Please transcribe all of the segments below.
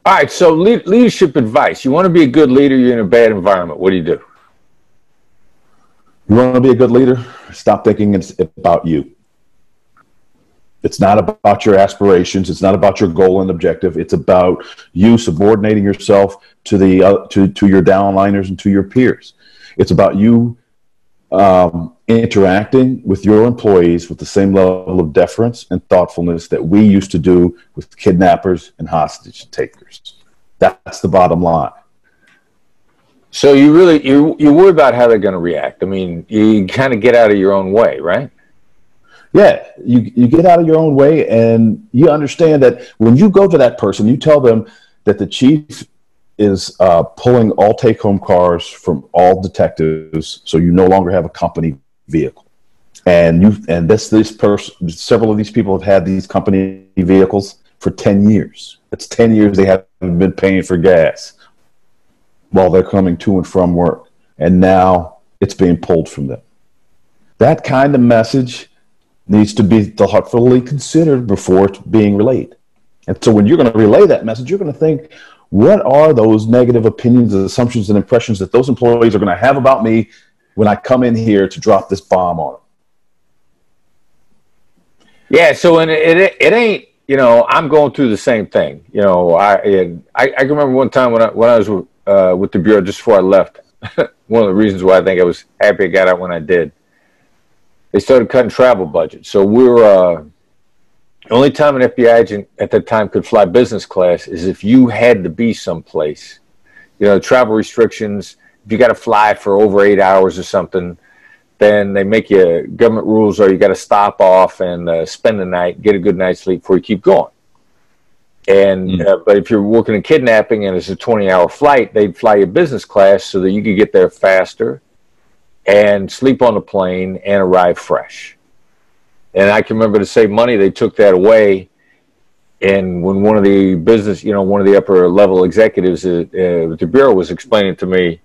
All right, so leadership advice. You want to be a good leader, you're in a bad environment. What do you do? You want to be a good leader? Stop thinking it's about you. It's not about your aspirations. It's not about your goal and objective. It's about you subordinating yourself to to your downliners and to your peers. It's about you interacting with your employees with the same level of deference and thoughtfulness that we used to do with kidnappers and hostage takers. That's the bottom line. So you worry about how they're going to react. I mean, you kind of get out of your own way, right? Yeah, you get out of your own way, and you understand that when you go to that person, you tell them that the chief is pulling all take-home cars from all detectives, so you no longer have a company vehicle. And this person, several of these people have had these company vehicles for 10 years. It's 10 years they haven't been paying for gas while they're coming to and from work, and now it's being pulled from them. That kind of message needs to be thoughtfully considered before it's being relayed. And so when you're going to relay that message, you're going to think, what are those negative opinions, assumptions, and impressions that those employees are going to have about me when I come in here to drop this bomb on them? Yeah, so it ain't, I'm going through the same thing. I can remember one time when I was with the Bureau just before I left, one of the reasons why I think I was happy I got out when I did, they started cutting travel budget. So we were the only time an FBI agent at that time could fly business class is if you had to be someplace. Travel restrictions, if you got to fly for over 8 hours or something, then they make you government rules, or you got to stop off and spend the night, get a good night's sleep before you keep going. And but if you're working in kidnapping and it's a 20-hour flight, they'd fly you business class so that you could get there faster and sleep on the plane and arrive fresh. And I can remember, to save money, they took that away. And when one of the one of the upper level executives at the Bureau was explaining to me,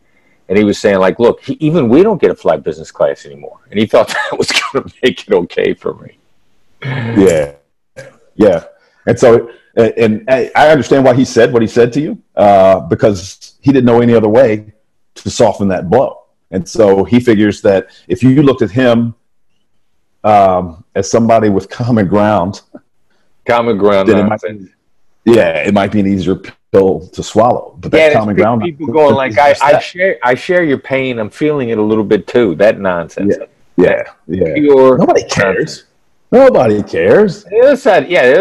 and he was saying, like, look, even we don't get to fly business class anymore. And he thought that was going to make it okay for me. Yeah. Yeah. And so, and I understand why he said what he said to you, because he didn't know any other way to soften that blow. And so he figures that if you looked at him as somebody with common ground, then it might be an easier pill to swallow. But that common ground, people going like, I share your pain. I'm feeling it a little bit too. That nonsense. Yeah. Nobody cares. Nobody cares. The other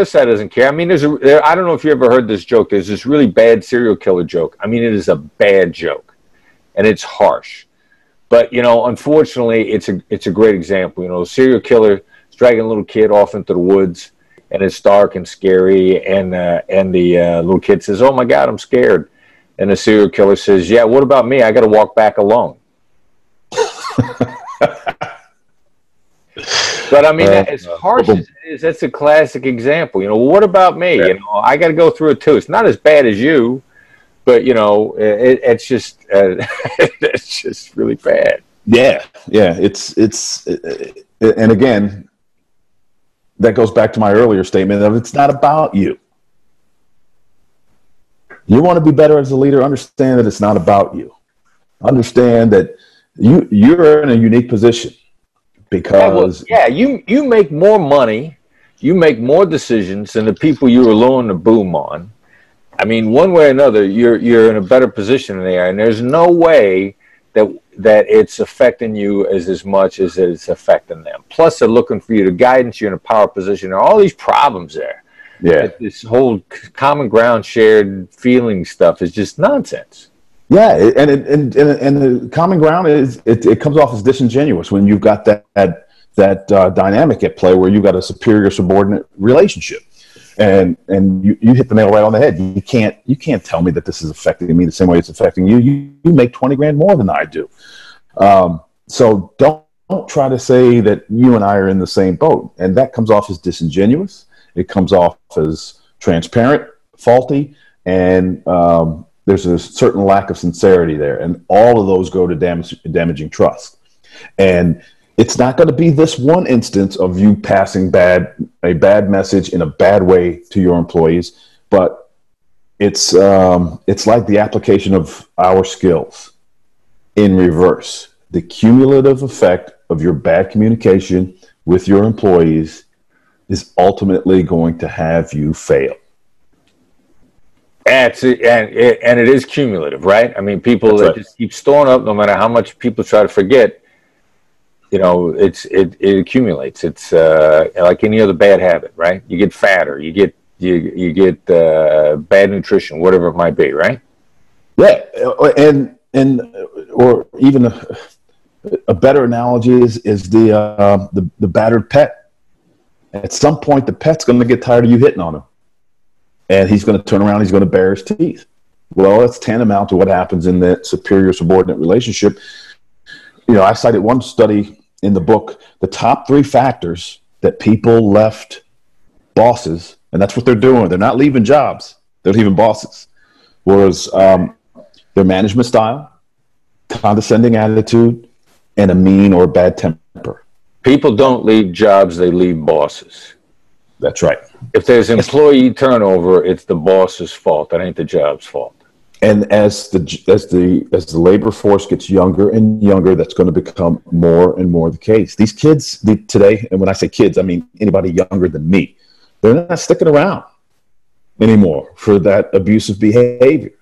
side doesn't care. I mean, I don't know if you ever heard this joke. There's this really bad serial killer joke. I mean, it is a bad joke, and it's harsh. But, unfortunately, it's a great example. A serial killer is dragging a little kid off into the woods, and it's dark and scary, and the little kid says, "Oh, my God, I'm scared." And the serial killer says, "Yeah, what about me? I got to walk back alone." But, I mean, as harsh as it is, that's a classic example. What about me? Yeah. I got to go through it, too. It's not as bad as you. But it's just it's just really bad. Yeah. It's and again, that goes back to my earlier statement of it's not about you. You want to be better as a leader. Understand that it's not about you. Understand that you're in a unique position because you make more money, you make more decisions than the people you were lowering the boom on. I mean, one way or another, you're in a better position than they are, and there's no way that it's affecting you as much as it's affecting them. Plus, they're looking for you to guidance. You're in a power position. There are all these problems there. Yeah, this whole common ground, shared feeling stuff is just nonsense. Yeah, and the common ground is it comes off as disingenuous when you've got that dynamic at play where you've got a superior subordinate relationship. And you hit the nail right on the head. You can't tell me that this is affecting me the same way it's affecting you. You make 20 grand more than I do. So don't try to say that you and I are in the same boat. And that comes off as disingenuous. It comes off as transparent, faulty, and there's a certain lack of sincerity there. And all of those go to damaging trust. And it's not going to be this one instance of you passing a bad message in a bad way to your employees, but it's like the application of our skills in reverse. The cumulative effect of your bad communication with your employees is ultimately going to have you fail. And it is cumulative, right? I mean, people that just keep storing up, no matter how much people try to forget. You know, it accumulates. It's like any other bad habit, right? You get fatter, you get bad nutrition, whatever it might be, right? Yeah, and or even a better analogy is the battered pet. At some point, the pet's going to get tired of you hitting on him, and he's going to turn around. He's going to bare his teeth. Well, that's tantamount to what happens in that superior subordinate relationship. You know, I cited one study in the book, the top 3 factors that people left bosses, and that's what they're doing. They're not leaving jobs. They're leaving bosses. Was their management style, condescending attitude, and a mean or bad temper. People don't leave jobs, they leave bosses. That's right. If there's employee turnover, it's the boss's fault. That ain't the job's fault. And as the labor force gets younger and younger, that's going to become more and more the case. These kids today, and when I say kids, I mean anybody younger than me, they're not sticking around anymore for that abusive behavior.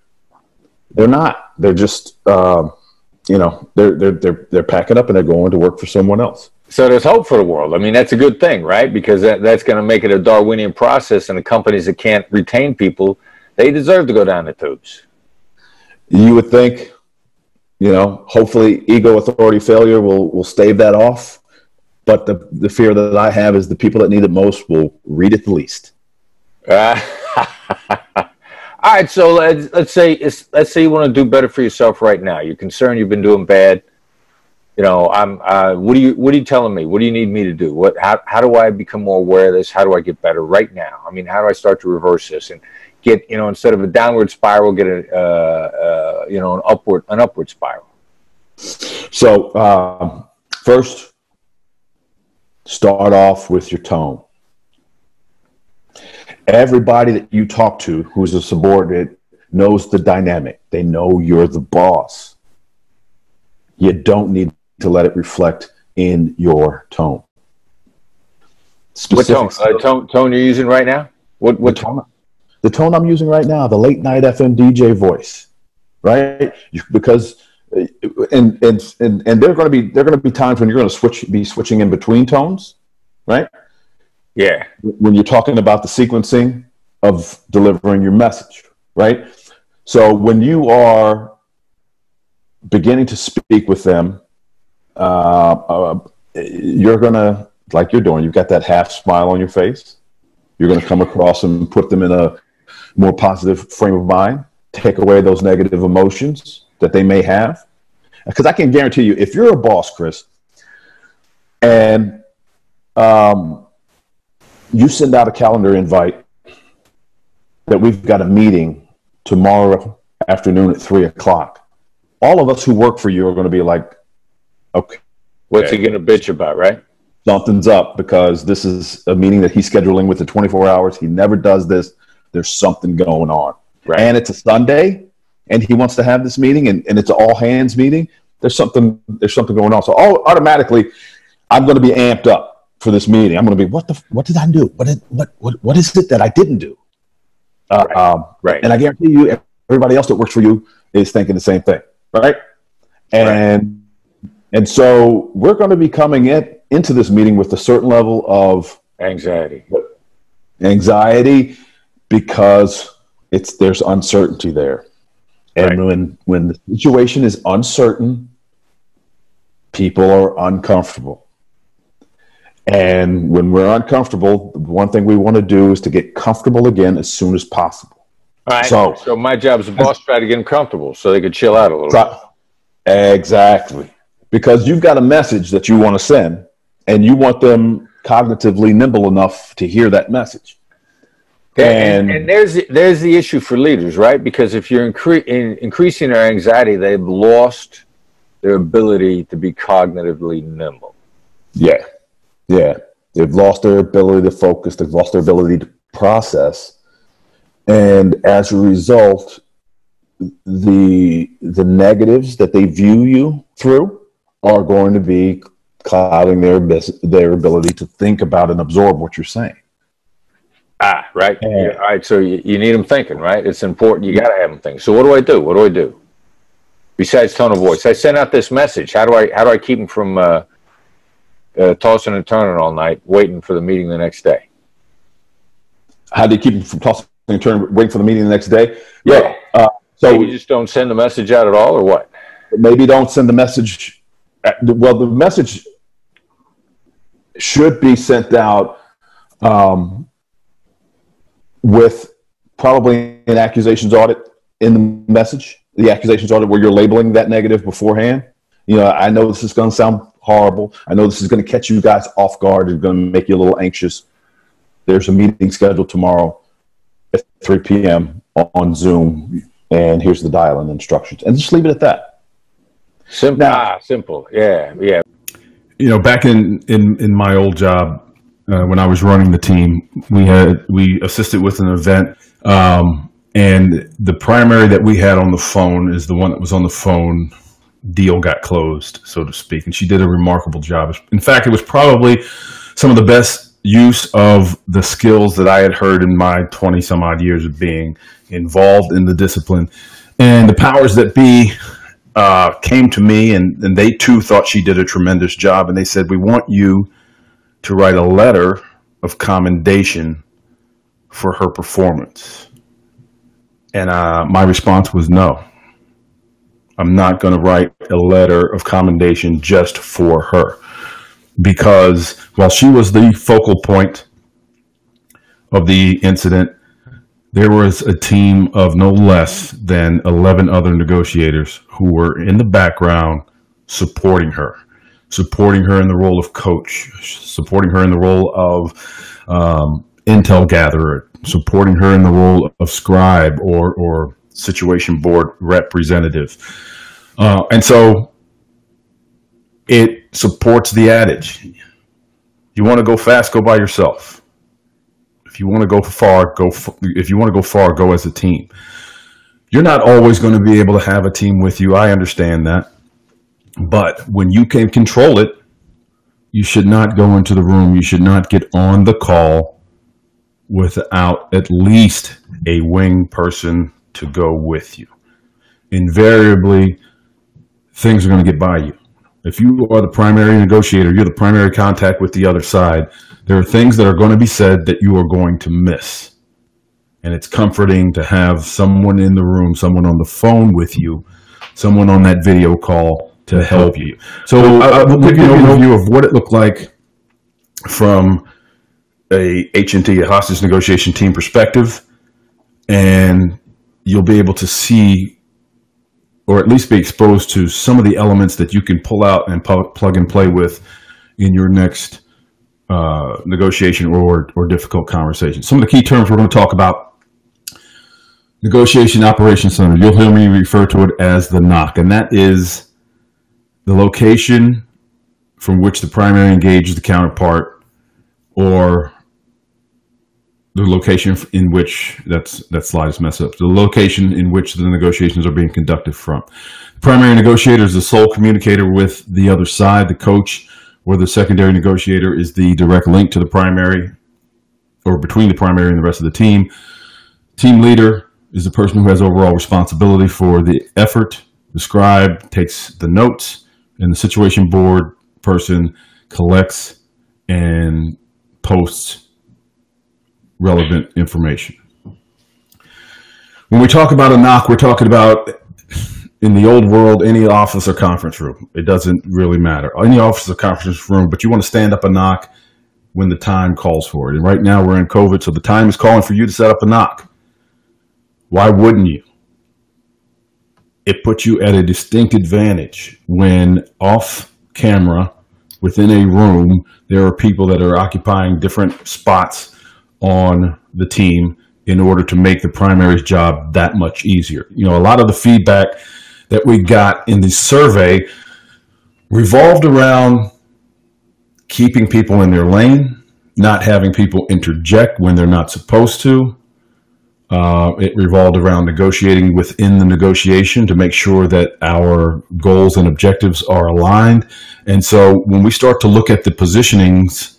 They're not. They're just, they're packing up and they're going to work for someone else. So there's hope for the world. I mean, that's a good thing, right? Because that's going to make it a Darwinian process, and the companies that can't retain people, they deserve to go down the tubes. You would think, hopefully ego, authority, failure will stave that off. But the fear that I have is the people that need it most will read it the least. All right, so let's say you want to do better for yourself right now. You're concerned you've been doing bad. What are you telling me? What do you need me to do? How do I become more aware of this? How do I get better right now? I mean, how do I start to reverse this and get, instead of a downward spiral, get an upward spiral? So first, start off with your tone. Everybody that you talk to who's a subordinate knows the dynamic. They know you're the boss. You don't need to let it reflect in your tone. What tone you're using right now? What tone? The tone I'm using right now, the late night FM DJ voice, right? Because and there are going to be times when you're going to be switching in between tones, right? Yeah. When you're talking about the sequencing of delivering your message, right? So when you are beginning to speak with them, you're going to, like you're doing, you've got that half smile on your face. You're going to come across and put them in a more positive frame of mind, take away those negative emotions that they may have. Because I can guarantee you, if you're a boss, Chris, and you send out a calendar invite that we've got a meeting tomorrow afternoon at 3:00, all of us who work for you are going to be like, okay. What's he going to bitch about, right? Something's up, because this is a meeting that he's scheduling within 24 hours. He never does this. There's something going on. Right. And it's a Sunday, and he wants to have this meeting, and it's an all-hands meeting. There's something going on. So automatically, I'm going to be amped up for this meeting. I'm going to be, what did I do? What is it that I didn't do? Right. And I guarantee you, everybody else that works for you is thinking the same thing, right? And so we're going to be coming into this meeting with a certain level of anxiety, because there's uncertainty there. And when the situation is uncertain, people are uncomfortable. And when we're uncomfortable, the one thing we want to do is to get comfortable again as soon as possible. All right. So my job as a boss, try to get them comfortable so they could chill out a little bit. Exactly. Because you've got a message that you want to send, and you want them cognitively nimble enough to hear that message. And there's the issue for leaders, right? Because if you're increasing their anxiety, they've lost their ability to be cognitively nimble. Yeah. They've lost their ability to focus. They've lost their ability to process. And as a result, the negatives that they view you through are going to be clouding their ability to think about and absorb what you're saying. Right. Yeah, all right. So you need them thinking, right? It's important. You got to have them thinking. So what do I do? What do I do? Besides tone of voice, I send out this message. How do I keep them from tossing and turning all night, waiting for the meeting the next day? How do you keep them from tossing and turning, waiting for the meeting the next day? Yeah. So maybe you just don't send the message out at all, or what? Maybe don't send the message. Well, the message should be sent out with probably an accusations audit in the message, the accusations audit where you're labeling that negative beforehand. You know, I know this is going to sound horrible. I know this is going to catch you guys off guard. It's going to make you a little anxious. There's a meeting scheduled tomorrow at 3 p.m. on Zoom, and here's the dial-in instructions. And just leave it at that. Simple. Simple. Yeah. You know, back in my old job, when I was running the team, we assisted with an event, and the primary that we had on the phone is the one that was on the phone. Deal got closed, so to speak, and she did a remarkable job. In fact, it was probably some of the best use of the skills that I had heard in my 20 some odd years of being involved in the discipline. And the powers that be came to me, and they too thought she did a tremendous job. And they said, we want you to write a letter of commendation for her performance. And my response was no. I'm not going to write a letter of commendation just for her, because while she was the focal point of the incident, there was a team of no less than 11 other negotiators who were in the background supporting her in the role of coach, supporting her in the role of intel gatherer, supporting her in the role of scribe or situation board representative. And so it supports the adage, you want to go fast, go by yourself. If you want to go far, go as a team. You're not always going to be able to have a team with you. I understand that. But when you can control it, you should not go into the room. You should not get on the call without at least a wing person to go with you. Invariably, things are going to get by you. If you are the primary negotiator, you're the primary contact with the other side, there are things that are going to be said that you are going to miss. And it's comforting to have someone in the room, someone on the phone with you, someone on that video call to help you. So I'll give you an overview of what it looked like from a H&T, a hostage negotiation team perspective, and you'll be able to see, or at least be exposed to, some of the elements that you can pull out and plug and play with in your next negotiation or difficult conversation. Some of the key terms we're going to talk about: negotiation operations center. You'll hear me refer to it as the NOC, and that is the location from which the primary engages the counterpart, or the location in which that slide is messed up. The location in which the negotiations are being conducted from. The primary negotiator is the sole communicator with the other side. The coach or the secondary negotiator is the direct link to the primary, or between the primary and the rest of the team. Team leader is the person who has overall responsibility for the effort. The scribe takes the notes, and the situation board person collects and posts relevant information. When we talk about a NOC, we're talking about, in the old world, any office or conference room. It doesn't really matter. Any office or conference room, but you want to stand up a NOC when the time calls for it. And right now we're in COVID, so the time is calling for you to set up a NOC. Why wouldn't you? It puts you at a distinct advantage when off camera, within a room, there are people that are occupying different spots on the team in order to make the primary's job that much easier. You know, a lot of the feedback that we got in the survey revolved around keeping people in their lane, not having people interject when they're not supposed to, It revolved around negotiating within the negotiation to make sure that our goals and objectives are aligned. And so when we start to look at the positionings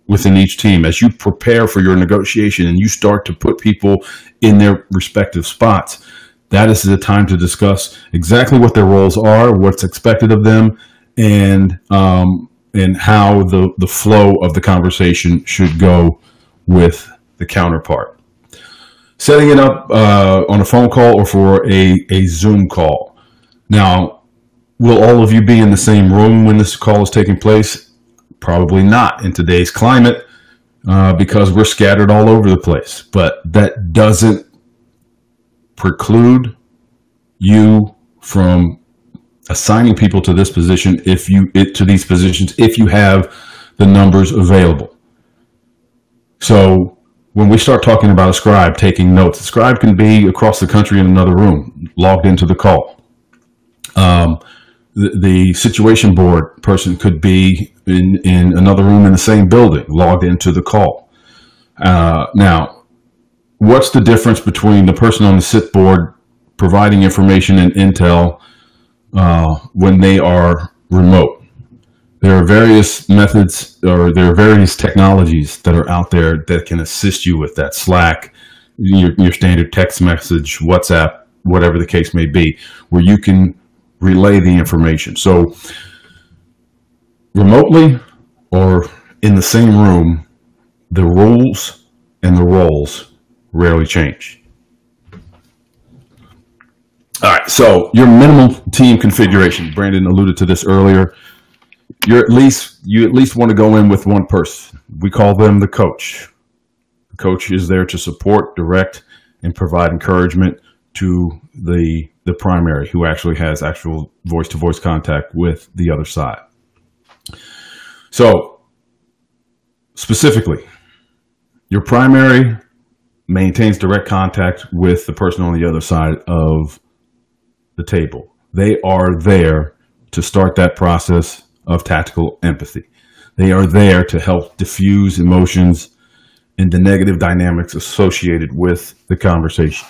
within each team, as you prepare for your negotiation and you start to put people in their respective spots, that is the time to discuss exactly what their roles are, what's expected of them, and how the flow of the conversation should go with the counterpart. Setting it up on a phone call or for a Zoom call. Now, will all of you be in the same room when this call is taking place? Probably not in today's climate, because we're scattered all over the place. But that doesn't preclude you from assigning people to this position to these positions if you have the numbers available. So when we start talking about a scribe taking notes, a scribe can be across the country in another room, logged into the call. The situation board person could be in another room in the same building, logged into the call. Now, what's the difference between the person on the sit board providing information and intel when they are remote? There are various methods, or there are various technologies that are out there that can assist you with that. Slack, your standard text message, WhatsApp, whatever the case may be, where you can relay the information. So remotely or in the same room, the rules and the roles rarely change. All right, so your minimum team configuration, Brandon alluded to this earlier. You at least want to go in with one person. We call them the coach. The coach is there to support, direct, and provide encouragement to the primary, who actually has actual voice-to-voice contact with the other side. So specifically, your primary maintains direct contact with the person on the other side of the table. They are there to start that process of tactical empathy. They are there to help diffuse emotions and the negative dynamics associated with the conversation.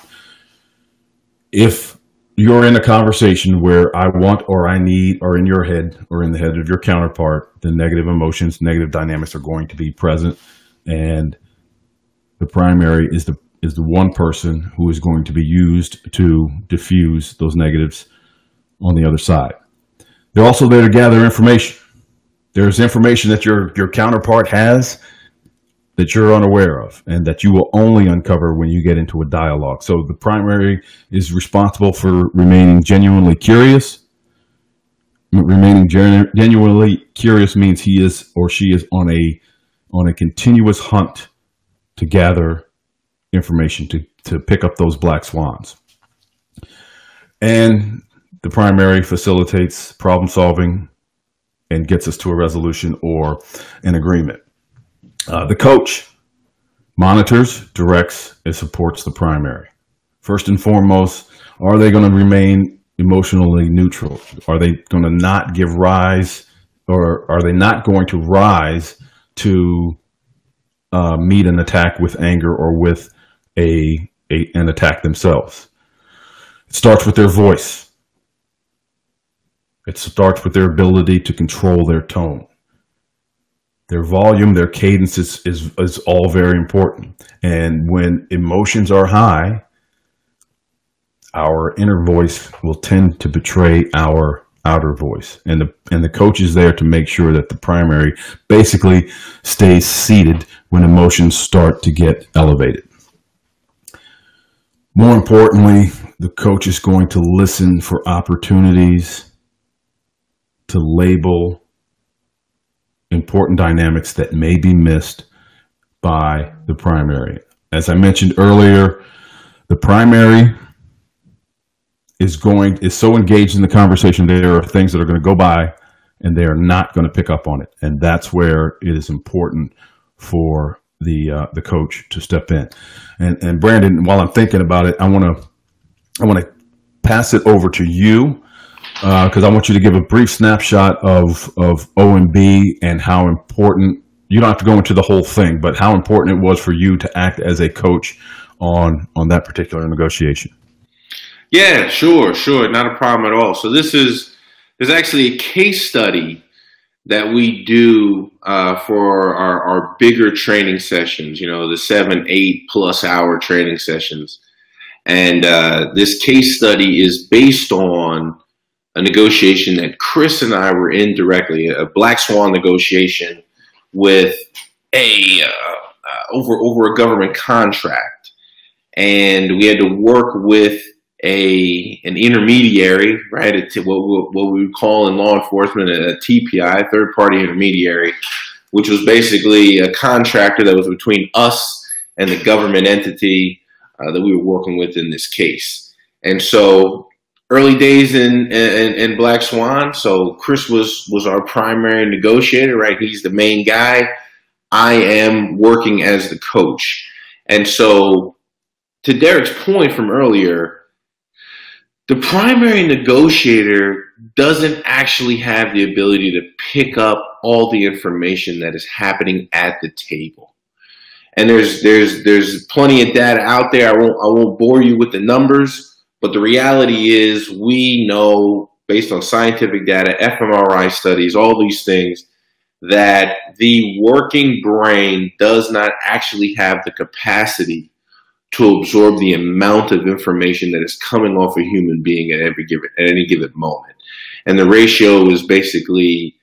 If you're in a conversation where I want or I need are in your head or in the head of your counterpart, the negative emotions, negative dynamics are going to be present, and the primary is the one person who is going to be used to diffuse those negatives on the other side. They're also there to gather information. There's information that your counterpart has that you're unaware of, and that you will only uncover when you get into a dialogue. So the primary is responsible for remaining genuinely curious. Remaining genuinely curious means he is or she is on a continuous hunt to gather information, to pick up those black swans. And the primary facilitates problem solving and gets us to a resolution or an agreement. The coach monitors, directs, and supports the primary. First and foremost, are they going to remain emotionally neutral? Are they going to not give rise, or are they not going to rise to meet an attack with anger or with an attack themselves? It starts with their voice. It starts with their ability to control their tone. Their volume, their cadence is all very important. And when emotions are high, our inner voice will tend to betray our outer voice. And the coach is there to make sure that the primary basically stays seated when emotions start to get elevated. More importantly, the coach is going to listen for opportunities to label important dynamics that may be missed by the primary. As I mentioned earlier, the primary is so engaged in the conversation, there are things that are going to go by and they are not going to pick up on it. And that's where it is important for the coach to step in. And Brandon, while I'm thinking about it, I want to pass it over to you, because I want you to give a brief snapshot of OMB and how important, you don't have to go into the whole thing, but how important it was for you to act as a coach on that particular negotiation? Yeah, sure, not a problem at all. So there's actually a case study that we do for our bigger training sessions, you know, the 7-8+ hour training sessions. And this case study is based on a negotiation that Chris and I were in directly, a Black Swan negotiation with over a government contract. And we had to work with an intermediary, right? What we would call in law enforcement a TPI, third-party intermediary, which was basically a contractor that was between us and the government entity that we were working with in this case. And so early days in Black Swan, so Chris was our primary negotiator, right? He's the main guy. I am working as the coach. And so to Derek's point from earlier, the primary negotiator doesn't actually have the ability to pick up all the information that is happening at the table. And there's plenty of data out there. I won't bore you with the numbers, but the reality is we know, based on scientific data, fMRI studies, all these things, that the working brain does not actually have the capacity to absorb the amount of information that is coming off a human being at any given moment. And the ratio is basically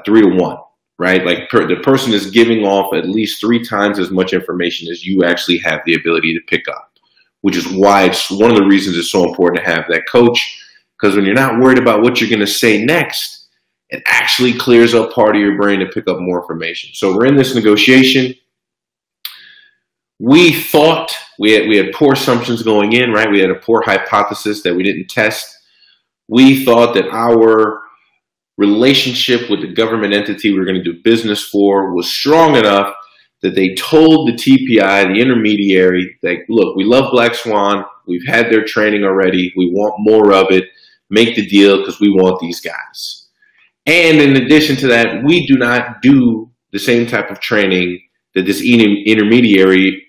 3 to 1, right? Like the person is giving off at least 3 times as much information as you actually have the ability to pick up, which is why it's one of the reasons it's so important to have that coach, because when you're not worried about what you're going to say next, it actually clears up part of your brain to pick up more information. So we're in this negotiation. We thought we had poor assumptions going in, right? We had a poor hypothesis that we didn't test. We thought that our relationship with the government entity we were going to do business for was strong enough that they told the TPI, the intermediary, that, look, we love Black Swan. We've had their training already. We want more of it. Make the deal because we want these guys. And in addition to that, we do not do the same type of training that this intermediary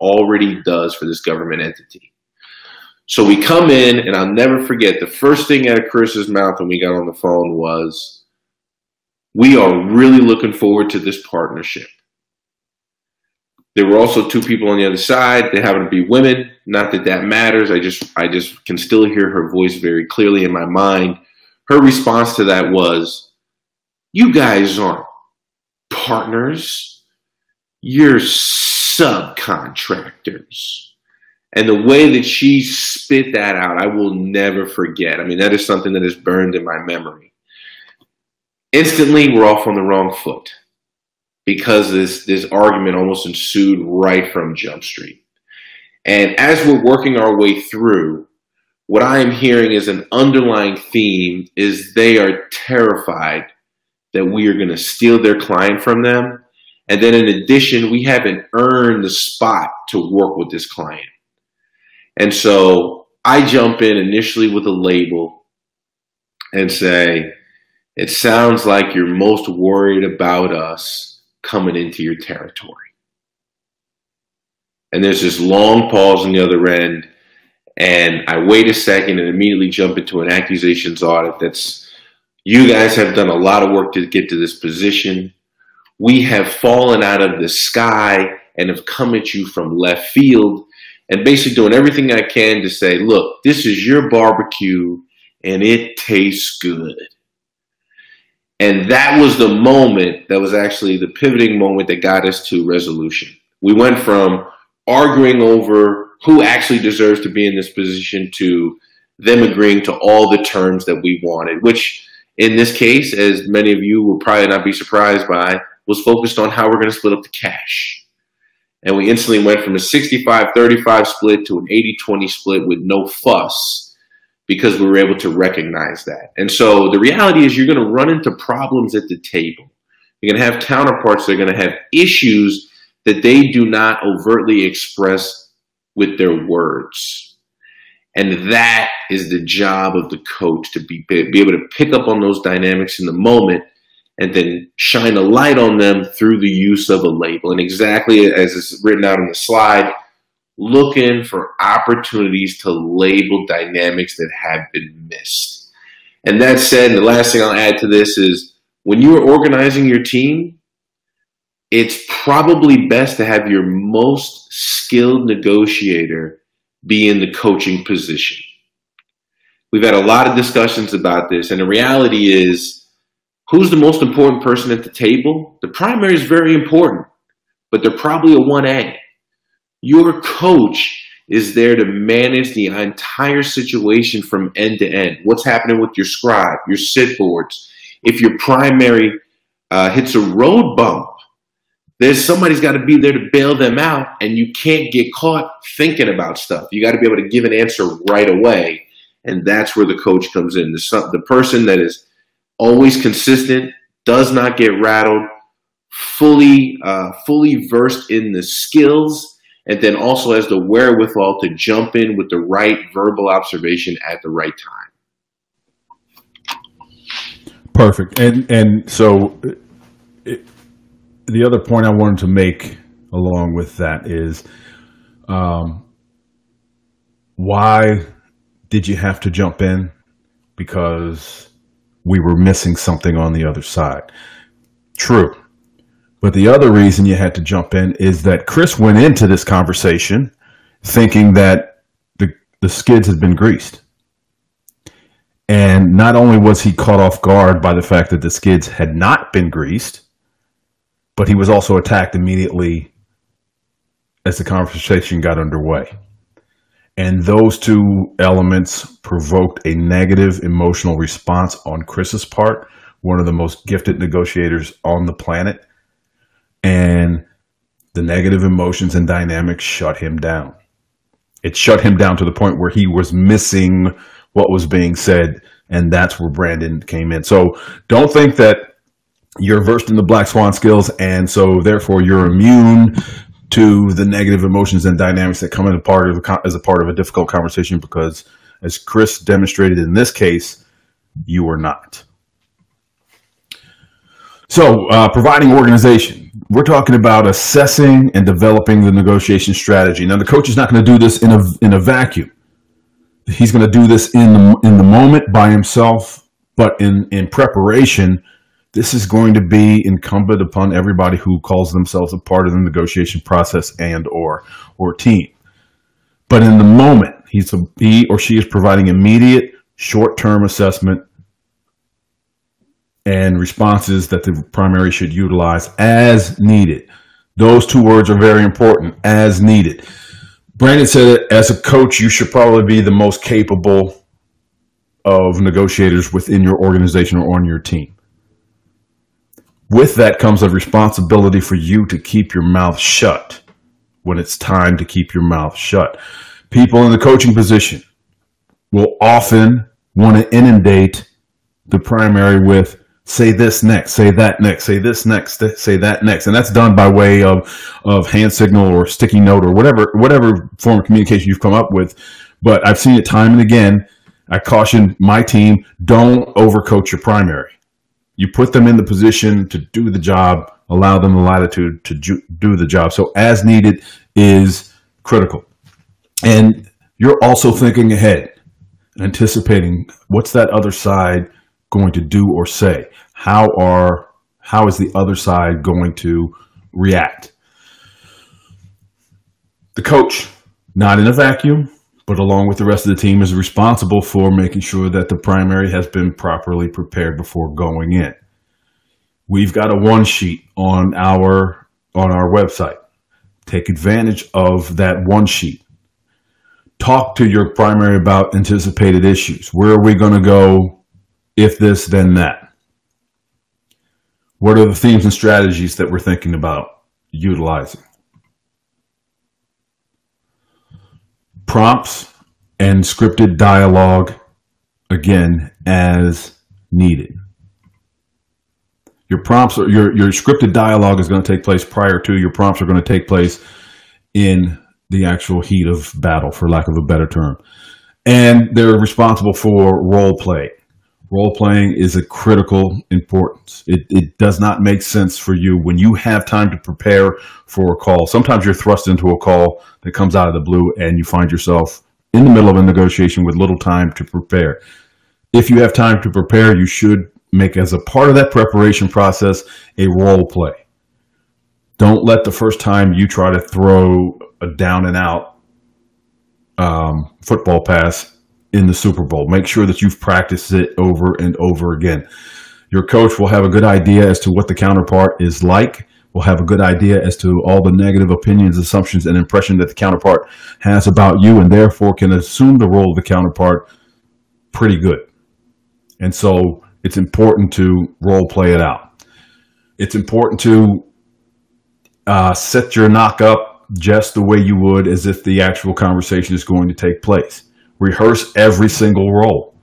already does for this government entity. So we come in, and I'll never forget, the first thing out of Chris's mouth when we got on the phone was, we are really looking forward to this partnership. There were also 2 people on the other side. They happen to be women. Not that that matters. I just can still hear her voice very clearly in my mind. Her response to that was, you guys aren't partners, you're subcontractors. And the way that she spit that out, I will never forget. I mean, that is something that is burned in my memory. Instantly, we're off on the wrong foot because this argument almost ensued right from Jump Street. And as we're working our way through, what I am hearing is an underlying theme is they are terrified that we are going to steal their client from them. And then in addition, we haven't earned the spot to work with this client. And so I jump in initially with a label and say, it sounds like you're most worried about us coming into your territory. And there's this long pause on the other end. And I wait a second and immediately jump into an accusations audit that's, you guys have done a lot of work to get to this position. We have fallen out of the sky and have come at you from left field, and basically doing everything I can to say, look, this is your barbecue and it tastes good. And that was the moment that was actually the pivoting moment that got us to resolution. We went from arguing over who actually deserves to be in this position to them agreeing to all the terms that we wanted, which in this case, as many of you will probably not be surprised by, was focused on how we're going to split up the cash. And we instantly went from a 65-35 split to an 80-20 split with no fuss because we were able to recognize that. And so the reality is you're going to run into problems at the table. You're going to have counterparts that are going to have issues that they do not overtly express with their words. And that is the job of the coach, to be able to pick up on those dynamics in the moment and then shine a light on them through the use of a label. And exactly as is written out on the slide, looking for opportunities to label dynamics that have been missed. And that said, the last thing I'll add to this is when you are organizing your team, it's probably best to have your most skilled negotiator be in the coaching position. We've had a lot of discussions about this, and the reality is, who's the most important person at the table? The primary is very important, but they're probably a 1A. Your coach is there to manage the entire situation from end to end. What's happening with your scribe, your sit boards? If your primary hits a road bump, there's somebody's got to be there to bail them out, and you can't get caught thinking about stuff. You got to be able to give an answer right away, and that's where the coach comes in. The person that is always consistent, does not get rattled, fully versed in the skills, and then also has the wherewithal to jump in with the right verbal observation at the right time. Perfect. And so the other point I wanted to make along with that is, why did you have to jump in? Because we were missing something on the other side. True. But the other reason you had to jump in is that Chris went into this conversation thinking that the skids had been greased. And not only was he caught off guard by the fact that the skids had not been greased, but he was also attacked immediately as the conversation got underway. And those two elements provoked a negative emotional response on Chris's part, one of the most gifted negotiators on the planet. And the negative emotions and dynamics shut him down. It shut him down to the point where he was missing what was being said. And that's where Brandon came in. So don't think that you're versed in the Black Swan skills, and so therefore you're immune to the negative emotions and dynamics that come in as a part of a difficult conversation, because as Chris demonstrated in this case, you are not. So providing organization. We're talking about assessing and developing the negotiation strategy. Now, the coach is not going to do this in a vacuum. He's going to do this in the moment by himself, but in preparation, this is going to be incumbent upon everybody who calls themselves a part of the negotiation process and or team. But in the moment, he or she is providing immediate short-term assessment and responses that the primary should utilize as needed. Those two words are very important, as needed. Brandon said that as a coach, you should probably be the most capable of negotiators within your organization or on your team. With that comes a responsibility for you to keep your mouth shut when it's time to keep your mouth shut. People in the coaching position will often want to inundate the primary with, say this next, say that next, say this next, say that next. And that's done by way of hand signal or sticky note or whatever form of communication you've come up with. But I've seen it time and again. I caution my team, don't overcoach your primary. You put them in the position to do the job, allow them the latitude to do the job. So as needed is critical. And you're also thinking ahead, anticipating what's that other side going to do or say? How is the other side going to react? The coach, not in a vacuum, but along with the rest of the team, is responsible for making sure that the primary has been properly prepared before going in. We've got a one sheet on our website. Take advantage of that one sheet. Talk to your primary about anticipated issues. Where are we going to go if this, then that? What are the themes and strategies that we're thinking about utilizing? Prompts and scripted dialogue, again, as needed. Your prompts, your scripted dialogue is going to take place prior to. Your prompts are going to take place in the actual heat of battle, for lack of a better term. And they're responsible for role play. Role playing is a critical importance. It does not make sense for you when you have time to prepare for a call. Sometimes you're thrust into a call that comes out of the blue and you find yourself in the middle of a negotiation with little time to prepare. If you have time to prepare, you should make as a part of that preparation process a role play. Don't let the first time you try to throw a down and out football pass in the Super Bowl. Make sure that you've practiced it over and over again. Your coach will have a good idea as to what the counterpart is like, will have a good idea as to all the negative opinions, assumptions, and impression that the counterpart has about you, and therefore can assume the role of the counterpart pretty good. And so it's important to role play it out. It's important to set your knock up just the way you would as if the actual conversation is going to take place. Rehearse every single role.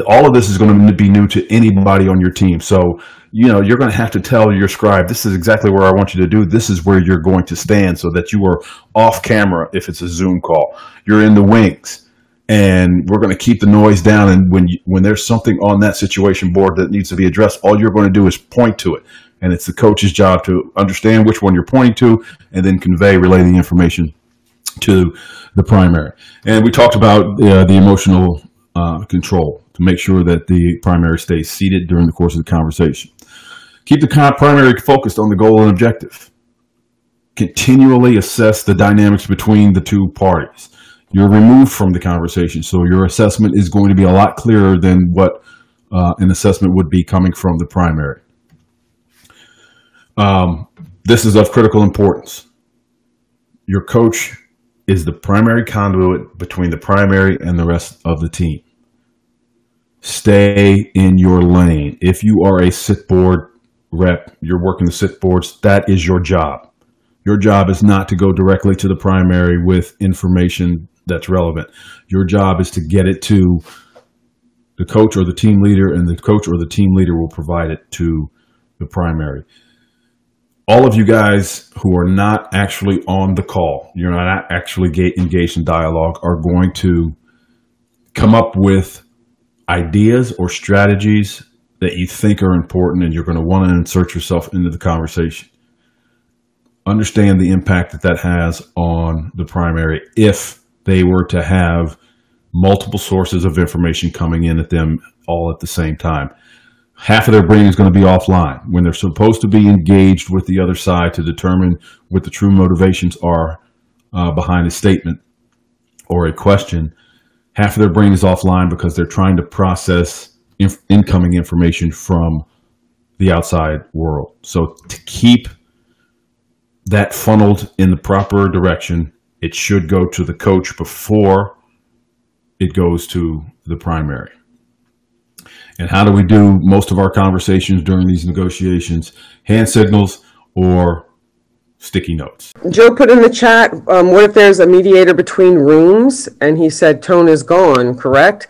All of this is going to be new to anybody on your team. So, you're going to have to tell your scribe, this is exactly where I want you to do. This is where you're going to stand so that you are off camera if it's a Zoom call. You're in the wings. And we're going to keep the noise down. And when there's something on that situation board that needs to be addressed, all you're going to do is point to it. And it's the coach's job to understand which one you're pointing to and then relay the information to the primary. And we talked about the emotional control to make sure that the primary stays seated during the course of the conversation. Keep the primary focused on the goal and objective. Continually assess the dynamics between the two parties. You're removed from the conversation, so your assessment is going to be a lot clearer than what an assessment would be coming from the primary. This is of critical importance. Your coach is the primary conduit between the primary and the rest of the team. Stay in your lane. If you are a sit board rep, you're working the sit boards, that is your job. Your job is not to go directly to the primary with information that's relevant. Your job is to get it to the coach or the team leader, and the coach or the team leader will provide it to the primary. All of you guys who are not actually on the call, you're not actually engaged in dialogue, are going to come up with ideas or strategies that you think are important, and you're going to want to insert yourself into the conversation. Understand the impact that has on the primary if they were to have multiple sources of information coming in at them all at the same time. Half of their brain is going to be offline when they're supposed to be engaged with the other side to determine what the true motivations are behind a statement or a question. Half of their brain is offline because they're trying to process incoming information from the outside world. So to keep that funneled in the proper direction, it should go to the coach before it goes to the primary. And how do we do most of our conversations during these negotiations? Hand signals or sticky notes. Joe put in the chat, what if there's a mediator between rooms? And he said tone is gone, correct?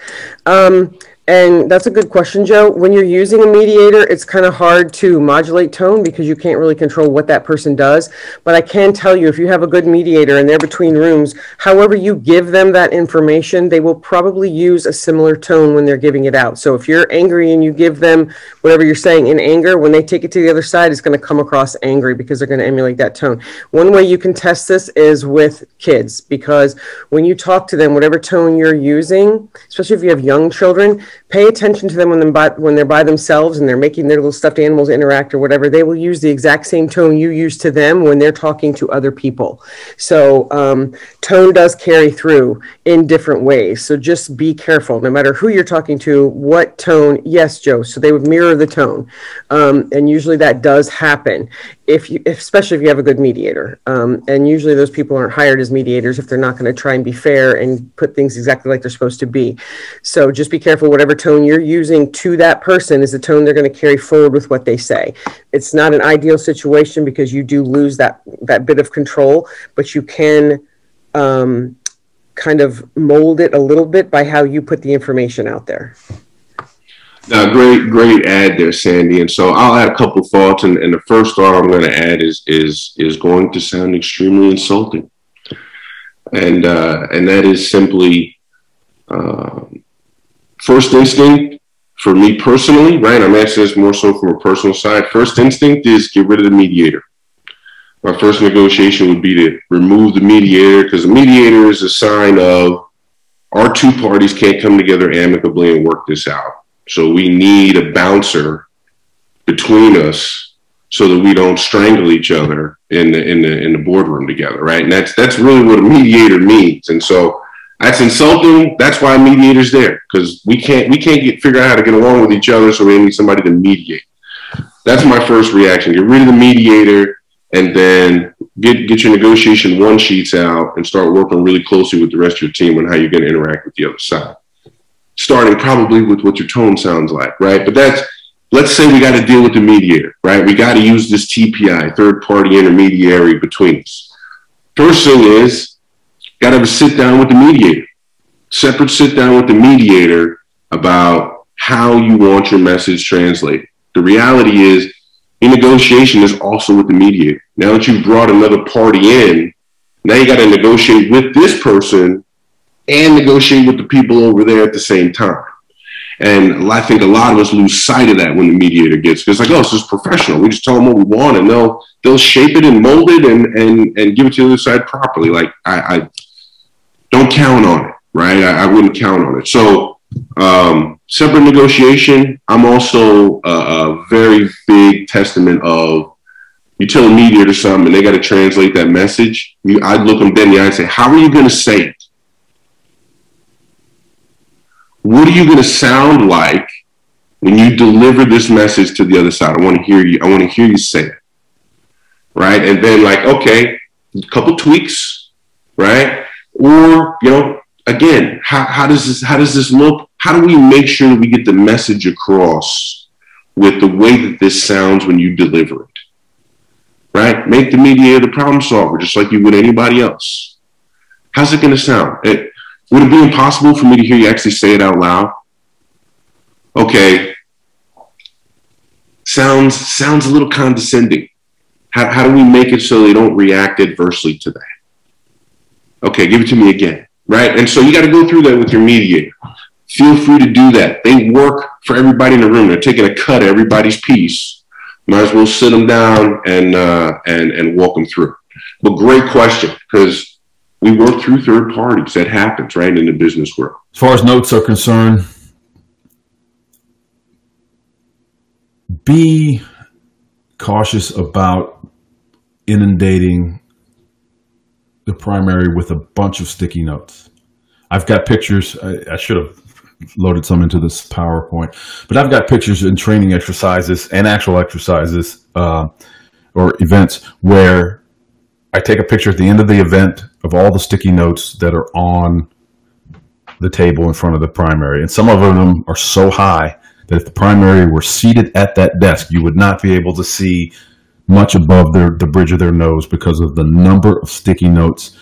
And that's a good question, Joe. When you're using a mediator, it's kind of hard to modulate tone because you can't really control what that person does. But I can tell you, if you have a good mediator and they're between rooms, however you give them that information, they will probably use a similar tone when they're giving it out. So if you're angry and you give them whatever you're saying in anger, when they take it to the other side, it's going to come across angry because they're going to emulate that tone. One way you can test this is with kids, because when you talk to them, whatever tone you're using, especially if you have young children, pay attention to them when they're by themselves and they're making their little stuffed animals interact or whatever. They will use the exact same tone you use to them when they're talking to other people. So tone does carry through in different ways. So just be careful, no matter who you're talking to, what tone. Yes, Joe. So they would mirror the tone. And usually that does happen, especially if you have a good mediator. And usually those people aren't hired as mediators if they're not going to try and be fair and put things exactly like they're supposed to be. So just be careful. Whatever tone you're using to that person is the tone they're going to carry forward with what they say. It's not an ideal situation because you do lose that bit of control, but you can kind of mold it a little bit by how you put the information out there. Now, great add there, Sandy. And so I'll add a couple thoughts. And the first thought I'm going to add is going to sound extremely insulting. And that is simply first instinct for me personally, right? I'm asking this more so from a personal side. First instinct is get rid of the mediator. My first negotiation would be to remove the mediator, because the mediator is a sign of our two parties can't come together amicably and work this out. So we need a bouncer between us so that we don't strangle each other in the boardroom together, right? And that's really what a mediator means. And so that's insulting. That's why a mediator's there, because we can't figure out how to get along with each other, so we need somebody to mediate. That's my first reaction. Get rid of the mediator, and then get your negotiation one sheets out and start working really closely with the rest of your team on how you're going to interact with the other side. Starting probably with what your tone sounds like, right? But let's say we got to deal with the mediator, right? We got to use this TPI, third party intermediary between us. First thing is, got to have a sit down with the mediator, separate sit down with the mediator about how you want your message translated. The reality is, your negotiation is also with the mediator. Now that you've brought another party in, now you got to negotiate with this person and negotiate with the people over there at the same time. And I think a lot of us lose sight of that when the mediator gets, because like, oh, this is professional. We just tell them what we want, and they'll shape it and mold it and give it to the other side properly. Like I don't count on it, right? I wouldn't count on it. So separate negotiation. I'm also a very big testament of, you tell a mediator something and they got to translate that message. I'd look them dead in the eye and say, how are you going to say it? What are you going to sound like when you deliver this message to the other side? I want to hear you. I want to hear you say it, right? And then like, okay, a couple tweaks, right? Or, again, how does this look? How do we make sure that we get the message across with the way that this sounds when you deliver it, right? Make the mediator the problem solver, just like you would anybody else. How's it going to sound? Would it be impossible for me to hear you actually say it out loud? Okay. Sounds a little condescending. How do we make it so they don't react adversely to that? Okay, give it to me again, right? And so you got to go through that with your mediator. Feel free to do that. They work for everybody in the room. They're taking a cut of everybody's piece. Might as well sit them down and walk them through. But great question, because we work through third parties. That happens, right, in the business world. As far as notes are concerned, be cautious about inundating the primary with a bunch of sticky notes. I've got pictures. I should have loaded some into this PowerPoint, but I've got pictures in training exercises and actual exercises or events where I take a picture at the end of the event of all the sticky notes that are on the table in front of the primary. And some of them are so high that if the primary were seated at that desk, you would not be able to see much above the bridge of their nose because of the number of sticky notes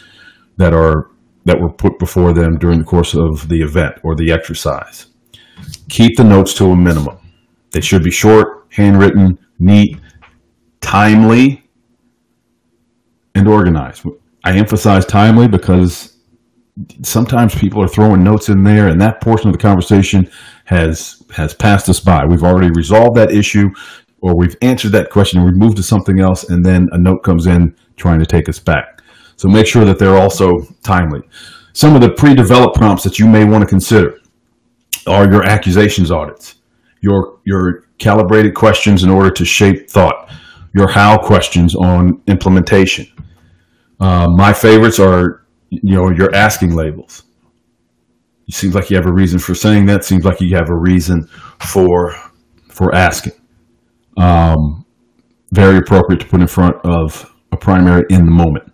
that were put before them during the course of the event or the exercise. Keep the notes to a minimum. They should be short, handwritten, neat, timely, and organized. I emphasize timely because sometimes people are throwing notes in there and that portion of the conversation has passed us by. We've already resolved that issue, or we've answered that question and we've moved to something else, and then a note comes in trying to take us back. So make sure that they're also timely. Some of the pre-developed prompts that you may want to consider are your accusations audits, your calibrated questions in order to shape thought, your how questions on implementation. My favorites are, your asking labels. It seems like you have a reason for saying that. Seems like you have a reason for asking. Very appropriate to put in front of a primary in the moment.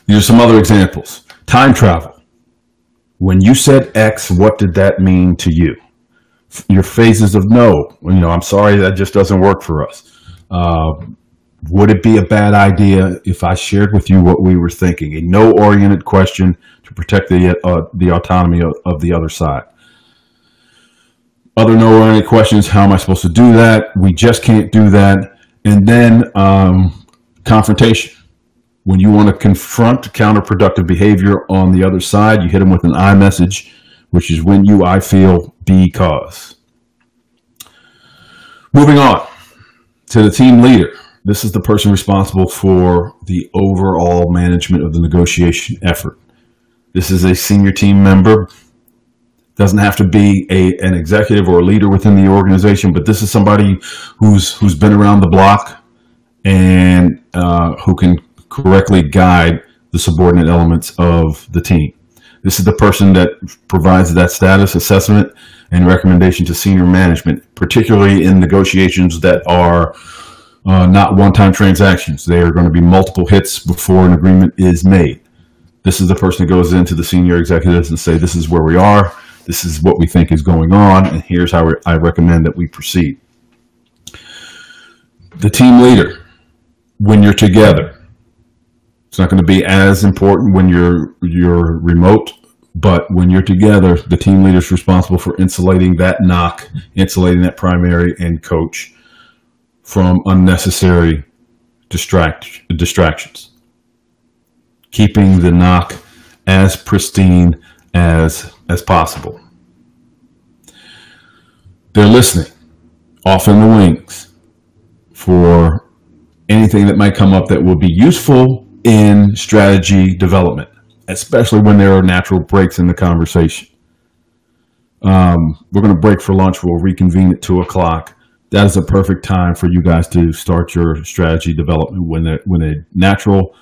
These are some other examples. Time travel. When you said X, what did that mean to you? Your phases of no. I'm sorry, that just doesn't work for us. Would it be a bad idea if I shared with you what we were thinking? A no-oriented question to protect the autonomy of the other side. Other no-oriented questions, how am I supposed to do that? We just can't do that. And then confrontation. When you want to confront counterproductive behavior on the other side, you hit them with an I message which is when you, I feel, because. Moving on to the team leader. This is the person responsible for the overall management of the negotiation effort. This is a senior team member. Doesn't have to be an executive or a leader within the organization, but this is somebody who's been around the block and who can correctly guide the subordinate elements of the team. This is the person that provides that status assessment and recommendation to senior management, particularly in negotiations that are not one-time transactions. They are going to be multiple hits before an agreement is made. This is the person that goes into the senior executives and say, this is where we are, this is what we think is going on, and here's how I recommend that we proceed. The team leader, when you're together, it's not going to be as important when you're remote, but when you're together, the team leader is responsible for insulating that knock, insulating that primary and coach from unnecessary distractions, keeping the knock as pristine as possible. They're listening, off in the wings, for anything that might come up that will be useful in strategy development, especially when there are natural breaks in the conversation. We're going to break for lunch. We'll reconvene at 2 o'clock. That is a perfect time for you guys to start your strategy development when a natural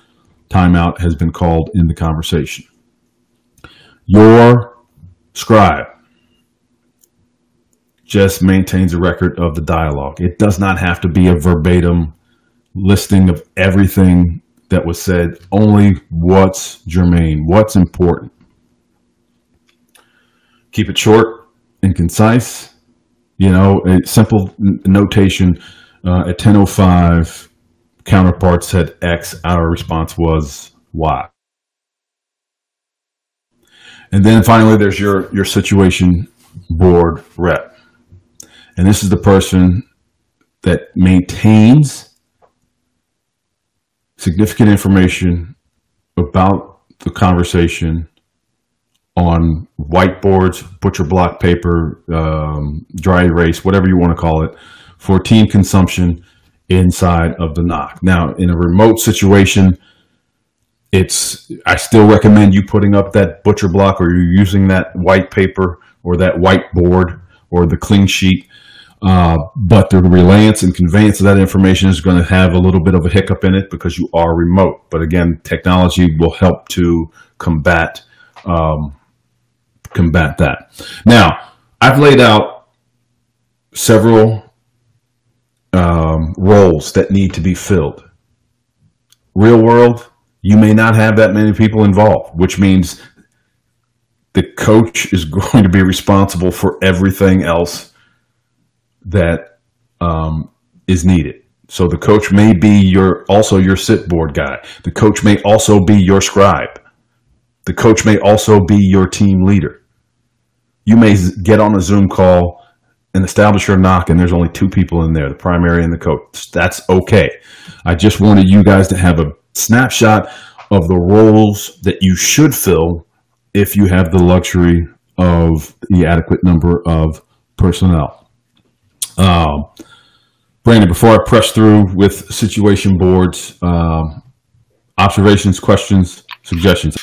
timeout has been called in the conversation. Your scribe just maintains a record of the dialogue. It does not have to be a verbatim listing of everything that was said, only what's germane, what's important. Keep it short and concise. You know, a simple notation, at 10:05, counterpart said X, our response was Y. And then finally, there's your situation board rep. And this is the person that maintains significant information about the conversation on whiteboards, butcher block paper, dry erase, whatever you want to call it, for team consumption inside of the NOC. Now, in a remote situation, I still recommend you putting up that butcher block, or you're using that white paper or that whiteboard or the clean sheet. But the relayance and conveyance of that information is going to have a little bit of a hiccup in it because you are remote. But again, technology will help to combat that. Now, I've laid out several roles that need to be filled. Real world, you may not have that many people involved, which means the coach is going to be responsible for everything else that is needed. So the coach may be also your sit board guy. The coach may also be your scribe. The coach may also be your team leader. You may get on a Zoom call and establish your NOC, and there's only 2 people in there, the primary and the coach. That's okay. I just wanted you guys to have a snapshot of the roles that you should fill if you have the luxury of the adequate number of personnel. Brandon, before I press through with situation boards, observations, questions, suggestions.